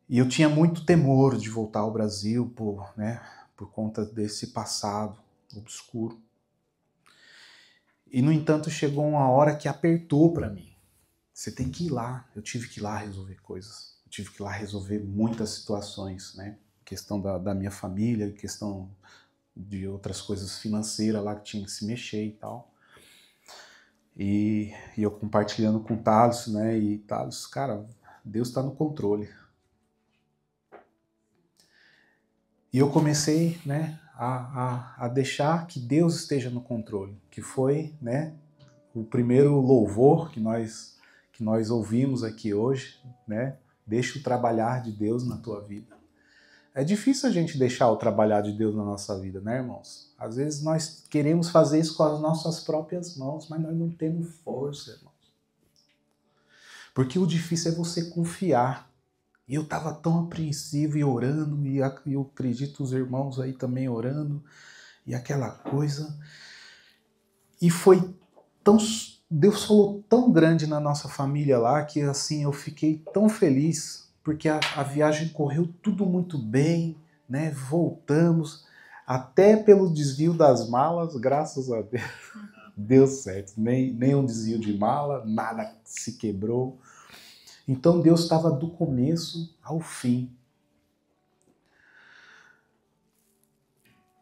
[SPEAKER 1] E eu tinha muito temor de voltar ao Brasil por conta desse passado obscuro. E, no entanto, chegou uma hora que apertou para mim. Você tem que ir lá. Eu tive que ir lá resolver coisas. Eu tive que ir lá resolver muitas situações, né? Questão da minha família, questão de outras coisas financeiras lá que tinha que se mexer e tal. E eu compartilhando com o Thales, né? E Thales, cara, Deus está no controle. E eu comecei, né, a deixar que Deus esteja no controle, que foi, né, o primeiro louvor que nós ouvimos aqui hoje, né? Deixa o trabalhar de Deus na tua vida. É difícil a gente deixar o trabalhar de Deus na nossa vida, né, irmãos? Às vezes nós queremos fazer isso com as nossas próprias mãos, mas nós não temos força, irmãos. Porque o difícil é você confiar. E eu estava tão apreensivo e orando, e eu acredito os irmãos aí também orando, e aquela coisa. E foi tão... Deus falou tão grande na nossa família lá, que assim, eu fiquei tão feliz, porque a viagem correu tudo muito bem, né? Voltamos, até pelo desvio das malas, graças a Deus, deu certo. Nem um desvio de mala, nada se quebrou. Então Deus estava do começo ao fim.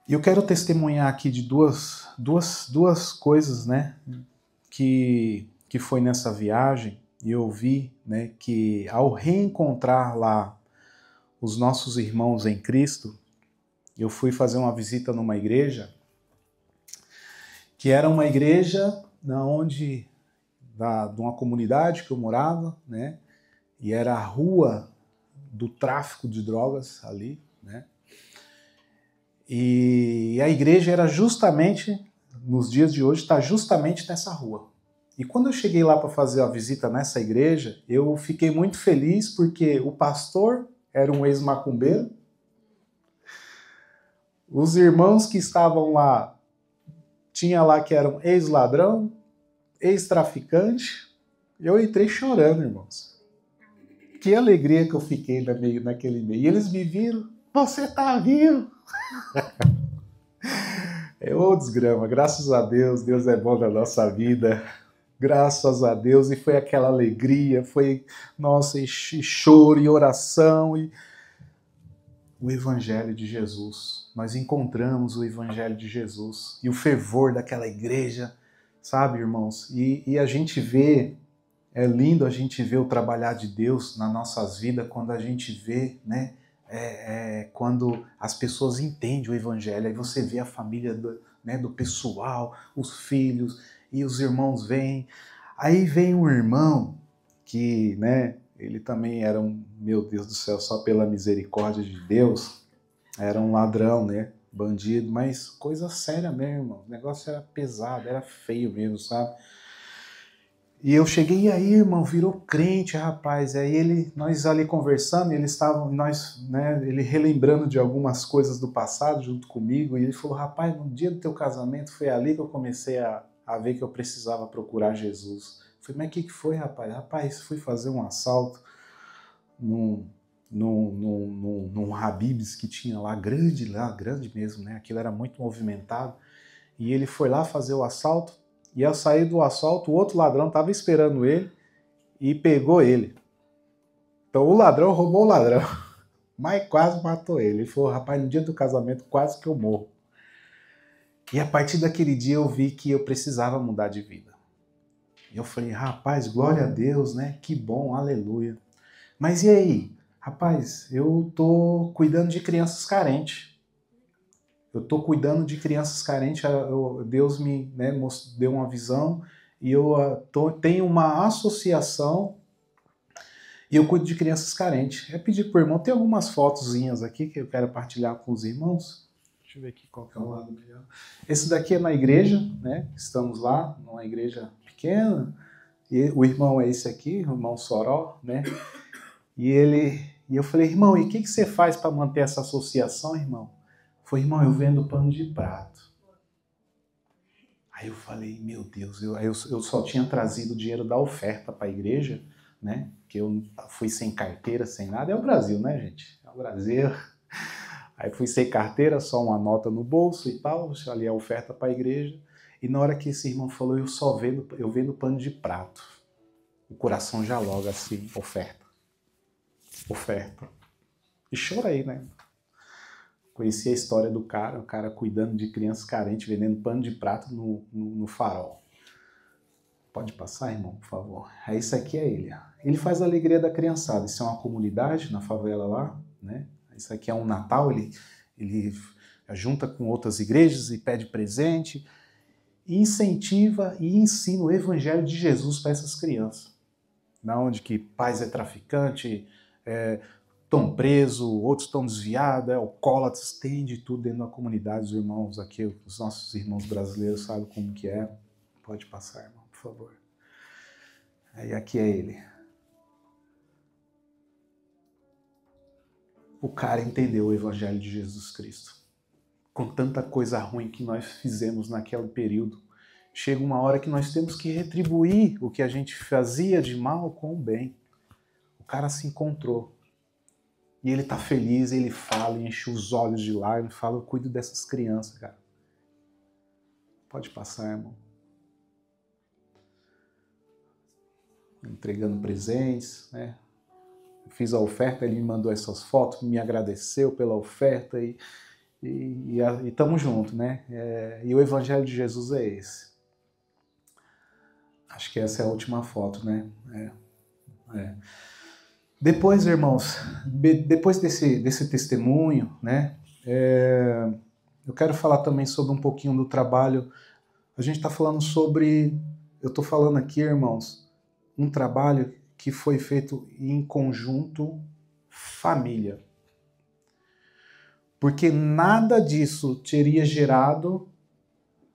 [SPEAKER 1] E eu quero testemunhar aqui de duas coisas, né, que foi nessa viagem. E eu vi, né, que ao reencontrar lá os nossos irmãos em Cristo, eu fui fazer uma visita numa igreja, que era uma igreja de uma comunidade que eu morava, né, e era a rua do tráfico de drogas ali, né? E a igreja era justamente, nos dias de hoje, está justamente nessa rua. E quando eu cheguei lá para fazer a visita nessa igreja, eu fiquei muito feliz porque o pastor era um ex-macumbeiro, os irmãos que estavam lá, tinha lá que eram ex-ladrão, ex-traficante. Eu entrei chorando, irmãos. Que alegria que eu fiquei naquele meio. E eles me viram, você tá vivo! Ô desgrama, graças a Deus, Deus é bom na nossa vida. Graças a Deus, e foi aquela alegria, foi, nossa, e choro e oração, e o Evangelho de Jesus. Nós encontramos o Evangelho de Jesus, e o fervor daquela igreja, sabe, irmãos? E a gente vê, é lindo a gente ver o trabalhar de Deus nas nossas vidas, quando a gente vê, né, quando as pessoas entendem o Evangelho, aí você vê a família do pessoal, os filhos, e os irmãos vêm. Aí vem um irmão que, né, ele também era meu Deus do céu, só pela misericórdia de Deus, era um ladrão, né, bandido, mas coisa séria mesmo, irmão. O negócio era pesado, era feio mesmo, sabe? E eu cheguei, e aí, irmão, virou crente, rapaz. Aí nós ali conversando, ele relembrando de algumas coisas do passado junto comigo, e ele falou, rapaz, no dia do teu casamento foi ali que eu comecei a ver que eu precisava procurar Jesus. Eu falei, mas o que foi, rapaz? Rapaz, fui fazer um assalto num Habib's que tinha lá grande mesmo, né? Aquilo era muito movimentado. E ele foi lá fazer o assalto, e ao sair do assalto, o outro ladrão estava esperando ele e pegou ele. Então o ladrão roubou o ladrão, mas quase matou ele. Ele falou, rapaz, no dia do casamento quase que eu morro. E a partir daquele dia eu vi que eu precisava mudar de vida. E eu falei, rapaz, glória a Deus, né? Que bom, aleluia. Mas e aí? Rapaz, eu tô cuidando de crianças carentes. Eu estou cuidando de crianças carentes, Deus me, né, deu uma visão, e eu tenho uma associação e eu cuido de crianças carentes. Eu pedi para o irmão, tem algumas fotozinhas aqui que eu quero partilhar com os irmãos. Deixa eu ver aqui qual que é o lado melhor. Esse daqui é na igreja, né? Estamos lá, numa igreja pequena, e o irmão é esse aqui, o irmão Soró, né? E eu falei, irmão, e o que você faz para manter essa associação, irmão? Foi, irmão, eu vendo pano de prato. Aí eu falei, meu Deus, eu só tinha trazido o dinheiro da oferta para a igreja, né? Que eu fui sem carteira, sem nada. É o Brasil, né, gente? É o Brasil. Aí fui sem carteira, só uma nota no bolso e tal, ali a oferta para a igreja. E na hora que esse irmão falou, eu vendo pano de prato. O coração já logo assim, oferta. Oferta. E chorei, né? Conheci a história do cara, o cara cuidando de crianças carentes, vendendo pano de prato no farol. Pode passar, irmão, por favor? Isso aqui é ele. Ele faz a alegria da criançada. Isso é uma comunidade na favela lá, né? Isso aqui é um Natal, ele junta com outras igrejas e pede presente, e incentiva e ensina o evangelho de Jesus para essas crianças. Na onde que pais é traficante, estão presos, outros estão desviados, alcoólatras, tem de tudo dentro da comunidade. Os irmãos aqui, os nossos irmãos brasileiros sabem como que é. Pode passar, irmão, por favor. Aí aqui é ele. o cara entendeu o Evangelho de Jesus Cristo. Com tanta coisa ruim que nós fizemos naquele período, chega uma hora que nós temos que retribuir o que a gente fazia de mal com o bem. O cara se encontrou. E ele tá feliz, ele fala, enche os olhos de lágrimas, fala, eu cuido dessas crianças, cara. Pode passar, irmão. Entregando presentes, né? Eu fiz a oferta, ele me mandou essas fotos, me agradeceu pela oferta e estamos juntos, né? E o Evangelho de Jesus é esse. Acho que essa é a última foto, né? Depois, irmãos, depois desse testemunho, né? Eu quero falar também sobre um pouquinho do trabalho. A gente está falando sobre... Eu estou falando aqui, irmãos, um trabalho que foi feito em conjunto família. Porque nada disso teria gerado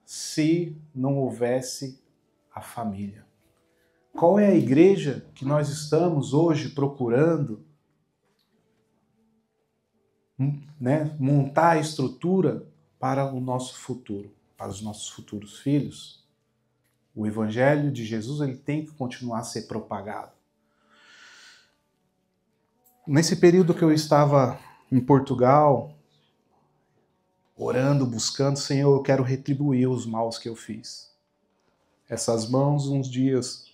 [SPEAKER 1] se não houvesse a família. Qual é a igreja que nós estamos hoje procurando, né, montar a estrutura para o nosso futuro, para os nossos futuros filhos? O Evangelho de Jesus ele tem que continuar a ser propagado. Nesse período que eu estava em Portugal, orando, buscando, Senhor, eu quero retribuir os maus que eu fiz. Essas mãos, uns dias,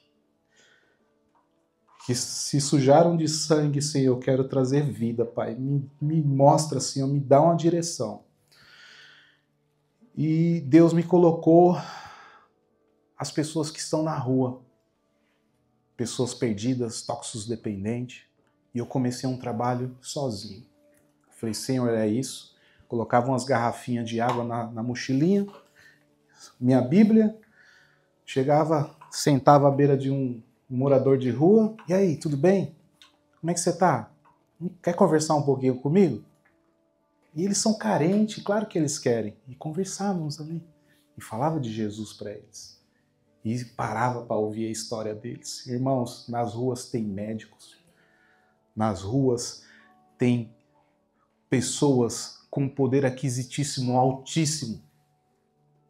[SPEAKER 1] que se sujaram de sangue, Senhor, eu quero trazer vida, Pai. Me mostra, Senhor, me dá uma direção. E Deus me colocou as pessoas que estão na rua, pessoas perdidas, toxicodependentes, e eu comecei um trabalho sozinho. Falei, Senhor, é isso. Colocava umas garrafinhas de água na mochilinha, minha Bíblia, chegava, sentava à beira de um morador de rua, e aí, tudo bem? Como é que você tá? Quer conversar um pouquinho comigo? E eles são carentes, claro que eles querem. E conversávamos ali. E falava de Jesus para eles. E parava para ouvir a história deles. Irmãos, nas ruas tem médicos. Nas ruas tem pessoas com poder aquisitíssimo altíssimo.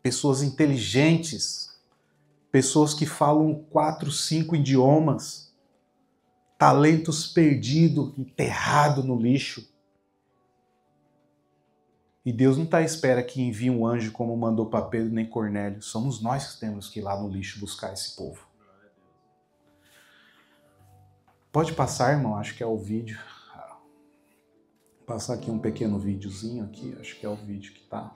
[SPEAKER 1] Pessoas inteligentes. Pessoas que falam 4, 5 idiomas. Talentos perdidos, enterrados no lixo. E Deus não está à espera que envie um anjo como mandou para Pedro nem Cornélio. Somos nós que temos que ir lá no lixo buscar esse povo. Pode passar, irmão, acho que é o vídeo. Vou passar aqui um pequeno videozinho aqui, acho que é o vídeo que tá.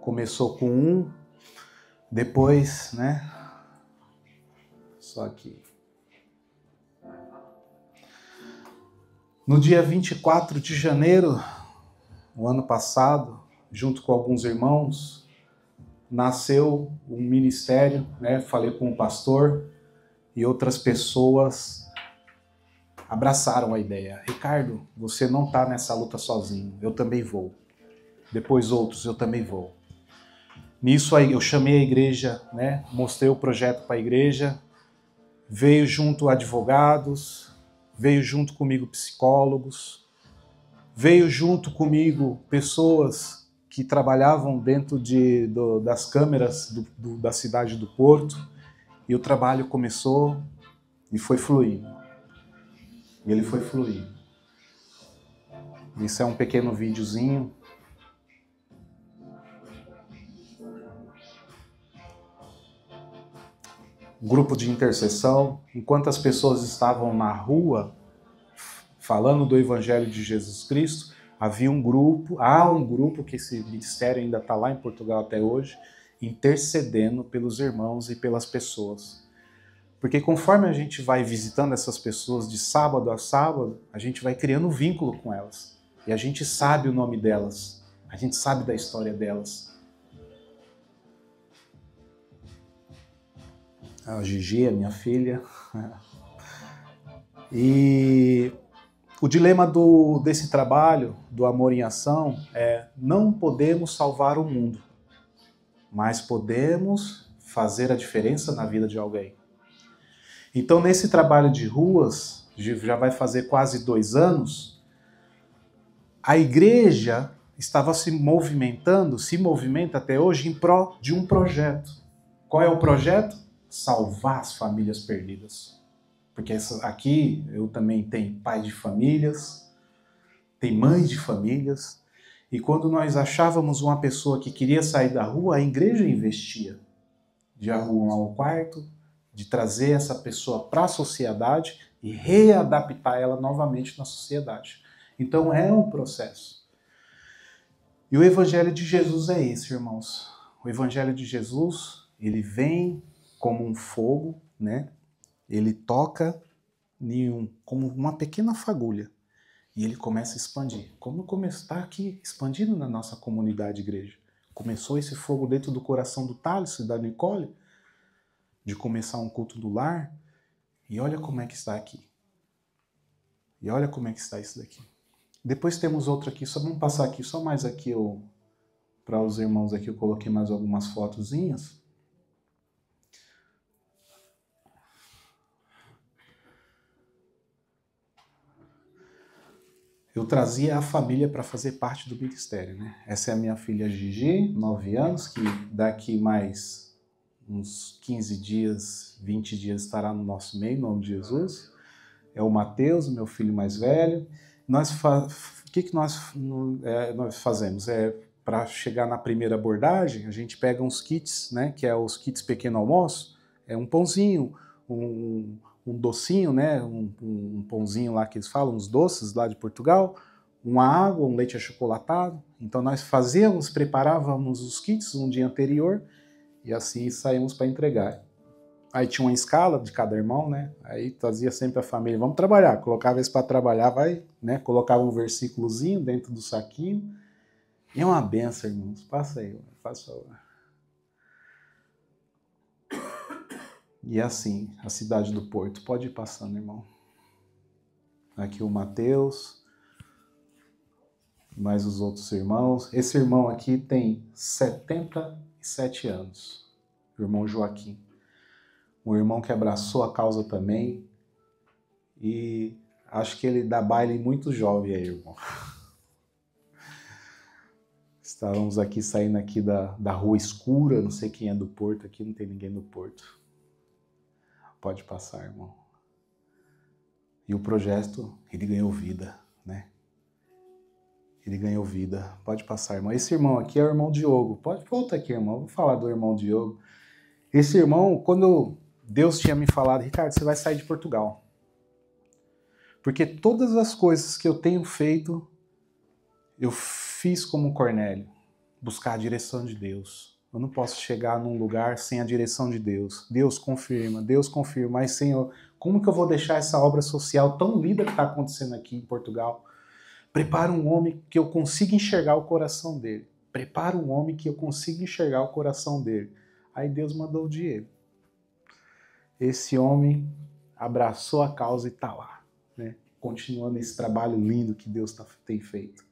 [SPEAKER 1] Começou com um, depois, né? Só aqui. No dia 24 de janeiro, o ano passado, junto com alguns irmãos, nasceu um ministério, né? Falei com o pastor e outras pessoas abraçaram a ideia. Ricardo, você não está nessa luta sozinho, eu também vou. Depois outros, eu também vou. Nisso aí eu chamei a igreja, né? Mostrei o projeto para a igreja, veio junto advogados, veio junto comigo psicólogos, veio junto comigo pessoas que trabalhavam dentro das câmeras da cidade do Porto, e o trabalho começou e foi fluindo. E ele foi fluindo. Isso é um pequeno videozinho. Grupo de intercessão. Enquanto as pessoas estavam na rua falando do Evangelho de Jesus Cristo, havia um grupo, há um grupo que esse ministério ainda está lá em Portugal até hoje, intercedendo pelos irmãos e pelas pessoas. Porque conforme a gente vai visitando essas pessoas de sábado a sábado, a gente vai criando um vínculo com elas. E a gente sabe o nome delas, a gente sabe da história delas. A Gigi, a minha filha. E o dilema desse trabalho, do Amor em Ação, é: não podemos salvar o mundo, mas podemos fazer a diferença na vida de alguém. Então, nesse trabalho de ruas, já vai fazer quase 2 anos, A igreja estava se movimenta até hoje em prol de um projeto. Qual é o projeto? Salvar as famílias perdidas. Porque aqui eu também tenho pais de famílias, tem mães de famílias, e quando nós achávamos uma pessoa que queria sair da rua, a igreja investia de arrumar um quarto, de trazer essa pessoa para a sociedade e readaptar ela novamente na sociedade. Então é um processo. E o Evangelho de Jesus é esse, irmãos. O Evangelho de Jesus, ele vem como um fogo, né? Ele toca como uma pequena fagulha e ele começa a expandir. Como está aqui expandindo na nossa comunidade de igreja. Começou esse fogo dentro do coração do Thales e da Nicole, de começar um culto do lar, e olha como é que está aqui. E olha como é que está isso daqui. Depois temos outro aqui, só vamos passar aqui, só mais aqui, para os irmãos aqui, eu coloquei mais algumas fotozinhas. Eu trazia a família para fazer parte do ministério, né? Essa é a minha filha Gigi, 9 anos, que daqui mais uns 15 dias, 20 dias estará no nosso meio, em nome de Jesus. É o Mateus, meu filho mais velho. O que nós fazemos? Para chegar na primeira abordagem, a gente pega uns kits, né? Que é os kits pequeno almoço, é um pãozinho, um docinho, né? Um pãozinho lá que eles falam, uns doces lá de Portugal, uma água, um leite achocolatado. Então nós preparávamos os kits um dia anterior e assim saímos para entregar. Aí tinha uma escala de cada irmão, né? Aí trazia sempre a família, vamos trabalhar. Colocava eles para trabalhar, né? Colocava um versículozinho dentro do saquinho. E é uma benção, irmãos. Passa aí, faz favor. E assim, a cidade do Porto. Pode ir passando, irmão. Aqui o Mateus. Mais os outros irmãos. Esse irmão aqui tem 77 anos. O irmão Joaquim. Um irmão que abraçou a causa também. E acho que ele dá baile muito jovem aí, irmão. Estávamos aqui, saindo aqui da rua escura. Não sei quem é do Porto aqui, não tem ninguém do Porto. Pode passar, irmão. E o projeto, ele ganhou vida, né? Ele ganhou vida. Pode passar, irmão. Esse irmão aqui é o irmão Diogo. Pode voltar aqui, irmão. Vou falar do irmão Diogo. Esse irmão, quando Deus tinha me falado, Ricardo, você vai sair de Portugal. Porque todas as coisas que eu tenho feito, eu fiz como Cornélio. Buscar a direção de Deus. Eu não posso chegar num lugar sem a direção de Deus. Deus confirma. Mas, Senhor, como que eu vou deixar essa obra social tão linda que está acontecendo aqui em Portugal? Prepara um homem que eu consiga enxergar o coração dele. Prepara um homem que eu consiga enxergar o coração dele. Aí Deus mandou o Diego. Esse homem abraçou a causa e está lá, né? Continuando esse trabalho lindo que Deus tem feito.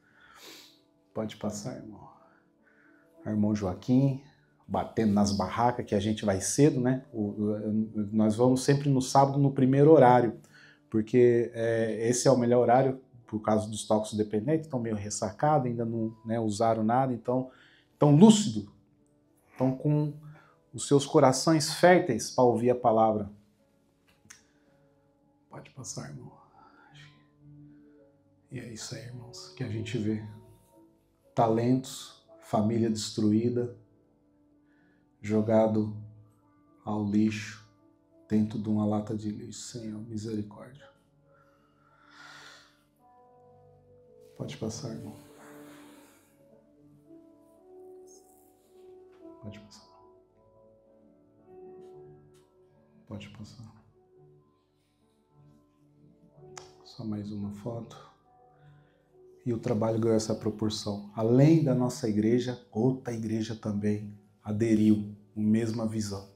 [SPEAKER 1] Pode passar, irmão. Irmão Joaquim, batendo nas barracas, que a gente vai cedo, né? Nós vamos sempre no sábado, no primeiro horário, porque esse é o melhor horário, por causa dos toxicodependentes, estão meio ressacados, ainda não, né, usaram nada, então estão lúcidos, estão com os seus corações férteis para ouvir a palavra. Pode passar, irmão. E é isso aí, irmãos, que a gente vê. Talentos, família destruída, jogado ao lixo, dentro de uma lata de lixo. Senhor, misericórdia. Pode passar, irmão. Pode passar. Pode passar. Só mais uma foto. E o trabalho ganhou essa proporção. Além da nossa igreja, outra igreja também aderiu à mesma visão.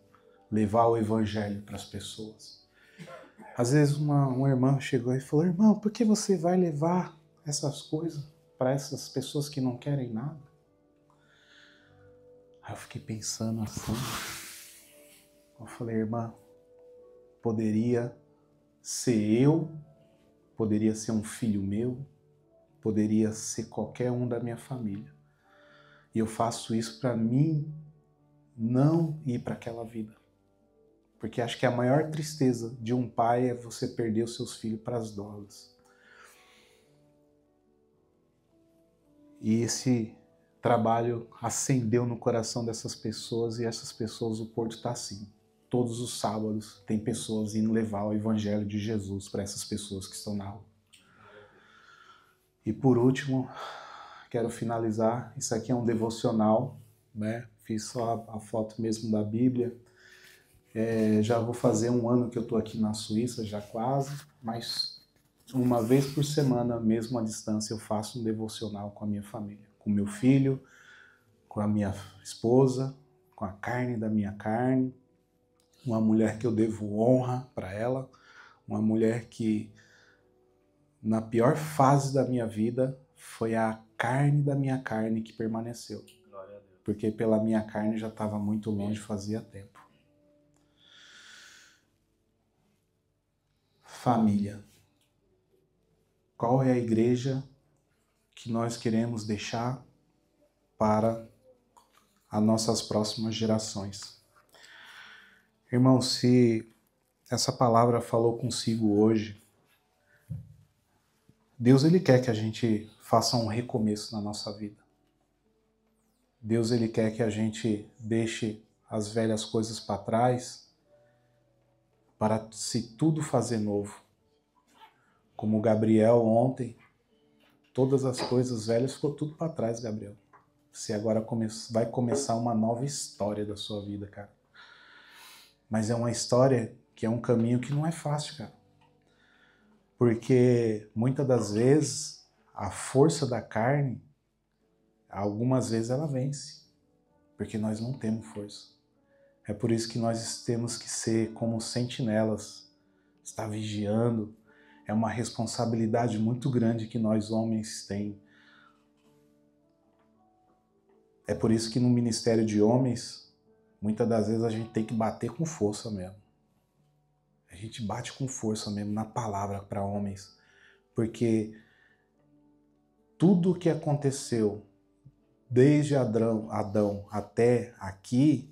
[SPEAKER 1] Levar o evangelho para as pessoas. Às vezes uma irmã chegou e falou, irmão, por que você vai levar essas coisas para essas pessoas que não querem nada? Aí eu fiquei pensando assim. Eu falei, irmã, poderia ser eu, poderia ser um filho meu, poderia ser qualquer um da minha família. E eu faço isso para mim não ir para aquela vida. Porque acho que a maior tristeza de um pai é você perder os seus filhos para as drogas. E esse trabalho acendeu no coração dessas pessoas, e essas pessoas, o Porto está assim. Todos os sábados tem pessoas indo levar o Evangelho de Jesus para essas pessoas que estão na rua. E por último, quero finalizar. Isso aqui é um devocional, né? Fiz só a foto mesmo da Bíblia. Já vou fazer 1 ano que eu estou aqui na Suíça, já quase, mas uma vez por semana, mesmo à distância, eu faço um devocional com a minha família, com meu filho, com a minha esposa, com a carne da minha carne, uma mulher que eu devo honra para ela, uma mulher que na pior fase da minha vida foi a carne da minha carne que permaneceu, porque pela minha carne já estava muito longe, fazia tempo. Família. Qual é a igreja que nós queremos deixar para as nossas próximas gerações? Irmão, se essa palavra falou consigo hoje, Deus ele quer que a gente faça um recomeço na nossa vida. Deus ele quer que a gente deixe as velhas coisas para trás para se tudo fazer novo. Como Gabriel ontem, todas as coisas velhas ficou tudo para trás, Gabriel. Você agora vai começar uma nova história da sua vida, cara. Mas é uma história que é um caminho que não é fácil, cara. Porque muitas das vezes a força da carne, algumas vezes ela vence. Porque nós não temos força. É por isso que nós temos que ser como sentinelas, estar vigiando. É uma responsabilidade muito grande que nós homens temos. É por isso que no ministério de homens, muitas das vezes a gente tem que bater com força mesmo. A gente bate com força mesmo na palavra para homens. Porque tudo o que aconteceu, desde Adão até aqui,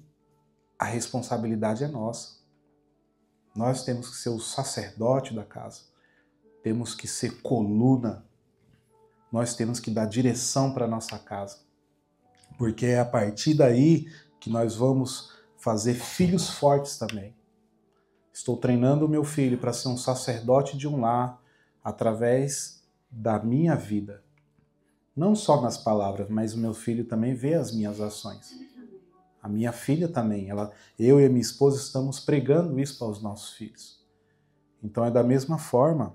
[SPEAKER 1] a responsabilidade é nossa. Nós temos que ser o sacerdote da casa. Temos que ser coluna. Nós temos que dar direção para a nossa casa. Porque é a partir daí que nós vamos fazer filhos fortes também. Estou treinando o meu filho para ser um sacerdote de um lar através da minha vida. Não só nas palavras, mas o meu filho também vê as minhas ações. A minha filha também. Eu e a minha esposa estamos pregando isso para os nossos filhos. Então é da mesma forma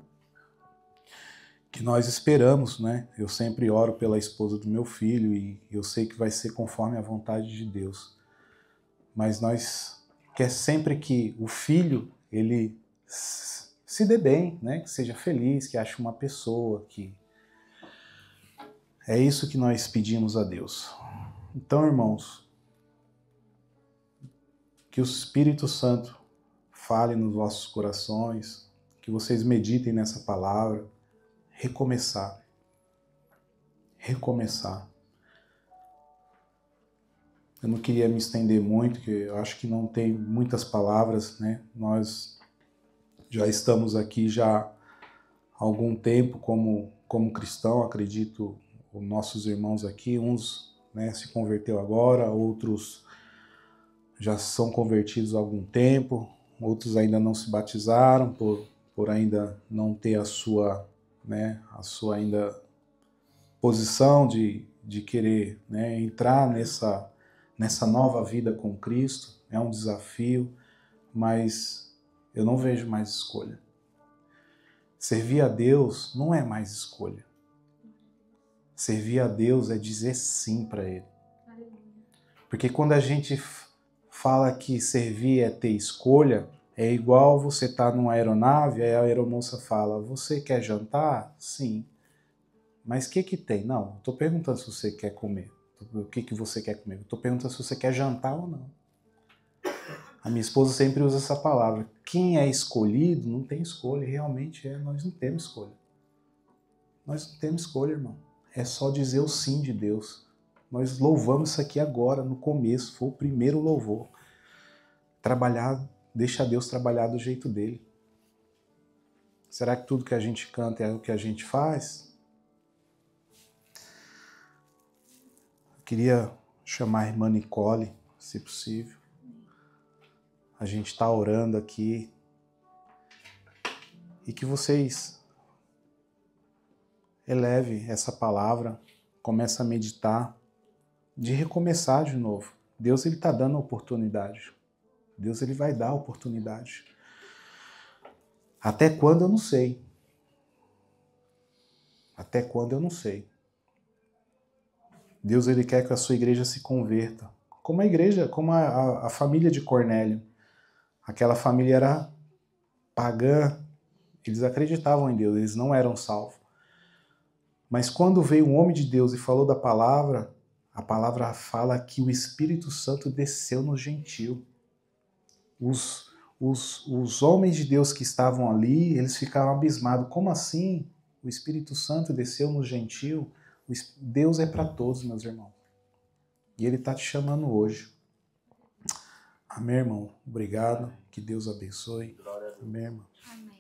[SPEAKER 1] que nós esperamos, né? Eu sempre oro pela esposa do meu filho e eu sei que vai ser conforme a vontade de Deus. Mas nós quer sempre que o filho, ele se dê bem, né? Que seja feliz, que ache uma pessoa, que... É isso que nós pedimos a Deus. Então, irmãos, que o Espírito Santo fale nos vossos corações, que vocês meditem nessa palavra. Recomeçar. Recomeçar. Eu não queria me estender muito, porque eu acho que não tem muitas palavras, né? Nós já estamos aqui já há algum tempo como cristão, acredito, os nossos irmãos aqui, uns, né, se converteu agora, outros já são convertidos há algum tempo, outros ainda não se batizaram por ainda não ter a sua ainda posição de querer, né, entrar nessa nova vida com Cristo. É um desafio, mas eu não vejo mais escolha. Servir a Deus não é mais escolha. Servir a Deus é dizer sim para Ele. Porque quando a gente fala que servir é ter escolha, é igual você estar numa aeronave, aí a aeromoça fala, você quer jantar? Sim. Mas o que tem? Não, estou perguntando se você quer comer. O que você quer comer? Estou perguntando se você quer jantar ou não. A minha esposa sempre usa essa palavra. Quem é escolhido não tem escolha. Realmente nós não temos escolha. Nós não temos escolha, irmão. É só dizer o sim de Deus. Nós louvamos isso aqui agora, no começo. Foi o primeiro louvor. Trabalhar, deixa Deus trabalhar do jeito dele. Será que tudo que a gente canta é o que a gente faz? Eu queria chamar a irmã Nicole, se possível. A gente está orando aqui. E que vocês elevem essa palavra, comece a meditar, de recomeçar de novo. Deus ele está dando a oportunidade. Deus ele vai dar a oportunidade. Até quando eu não sei. Até quando eu não sei. Deus ele quer que a sua igreja se converta. Como a igreja, como a família de Cornélio. Aquela família era pagã. Eles acreditavam em Deus, eles não eram salvos. Mas quando veio um homem de Deus e falou da palavra, a palavra fala que o Espírito Santo desceu no gentil. Os homens de Deus que estavam ali, eles ficaram abismados. Como assim? O Espírito Santo desceu no gentil? Deus é para todos, meus irmãos. E Ele está te chamando hoje. Amém, irmão? Obrigado. Que Deus abençoe. Amém, irmão?
[SPEAKER 2] Amém.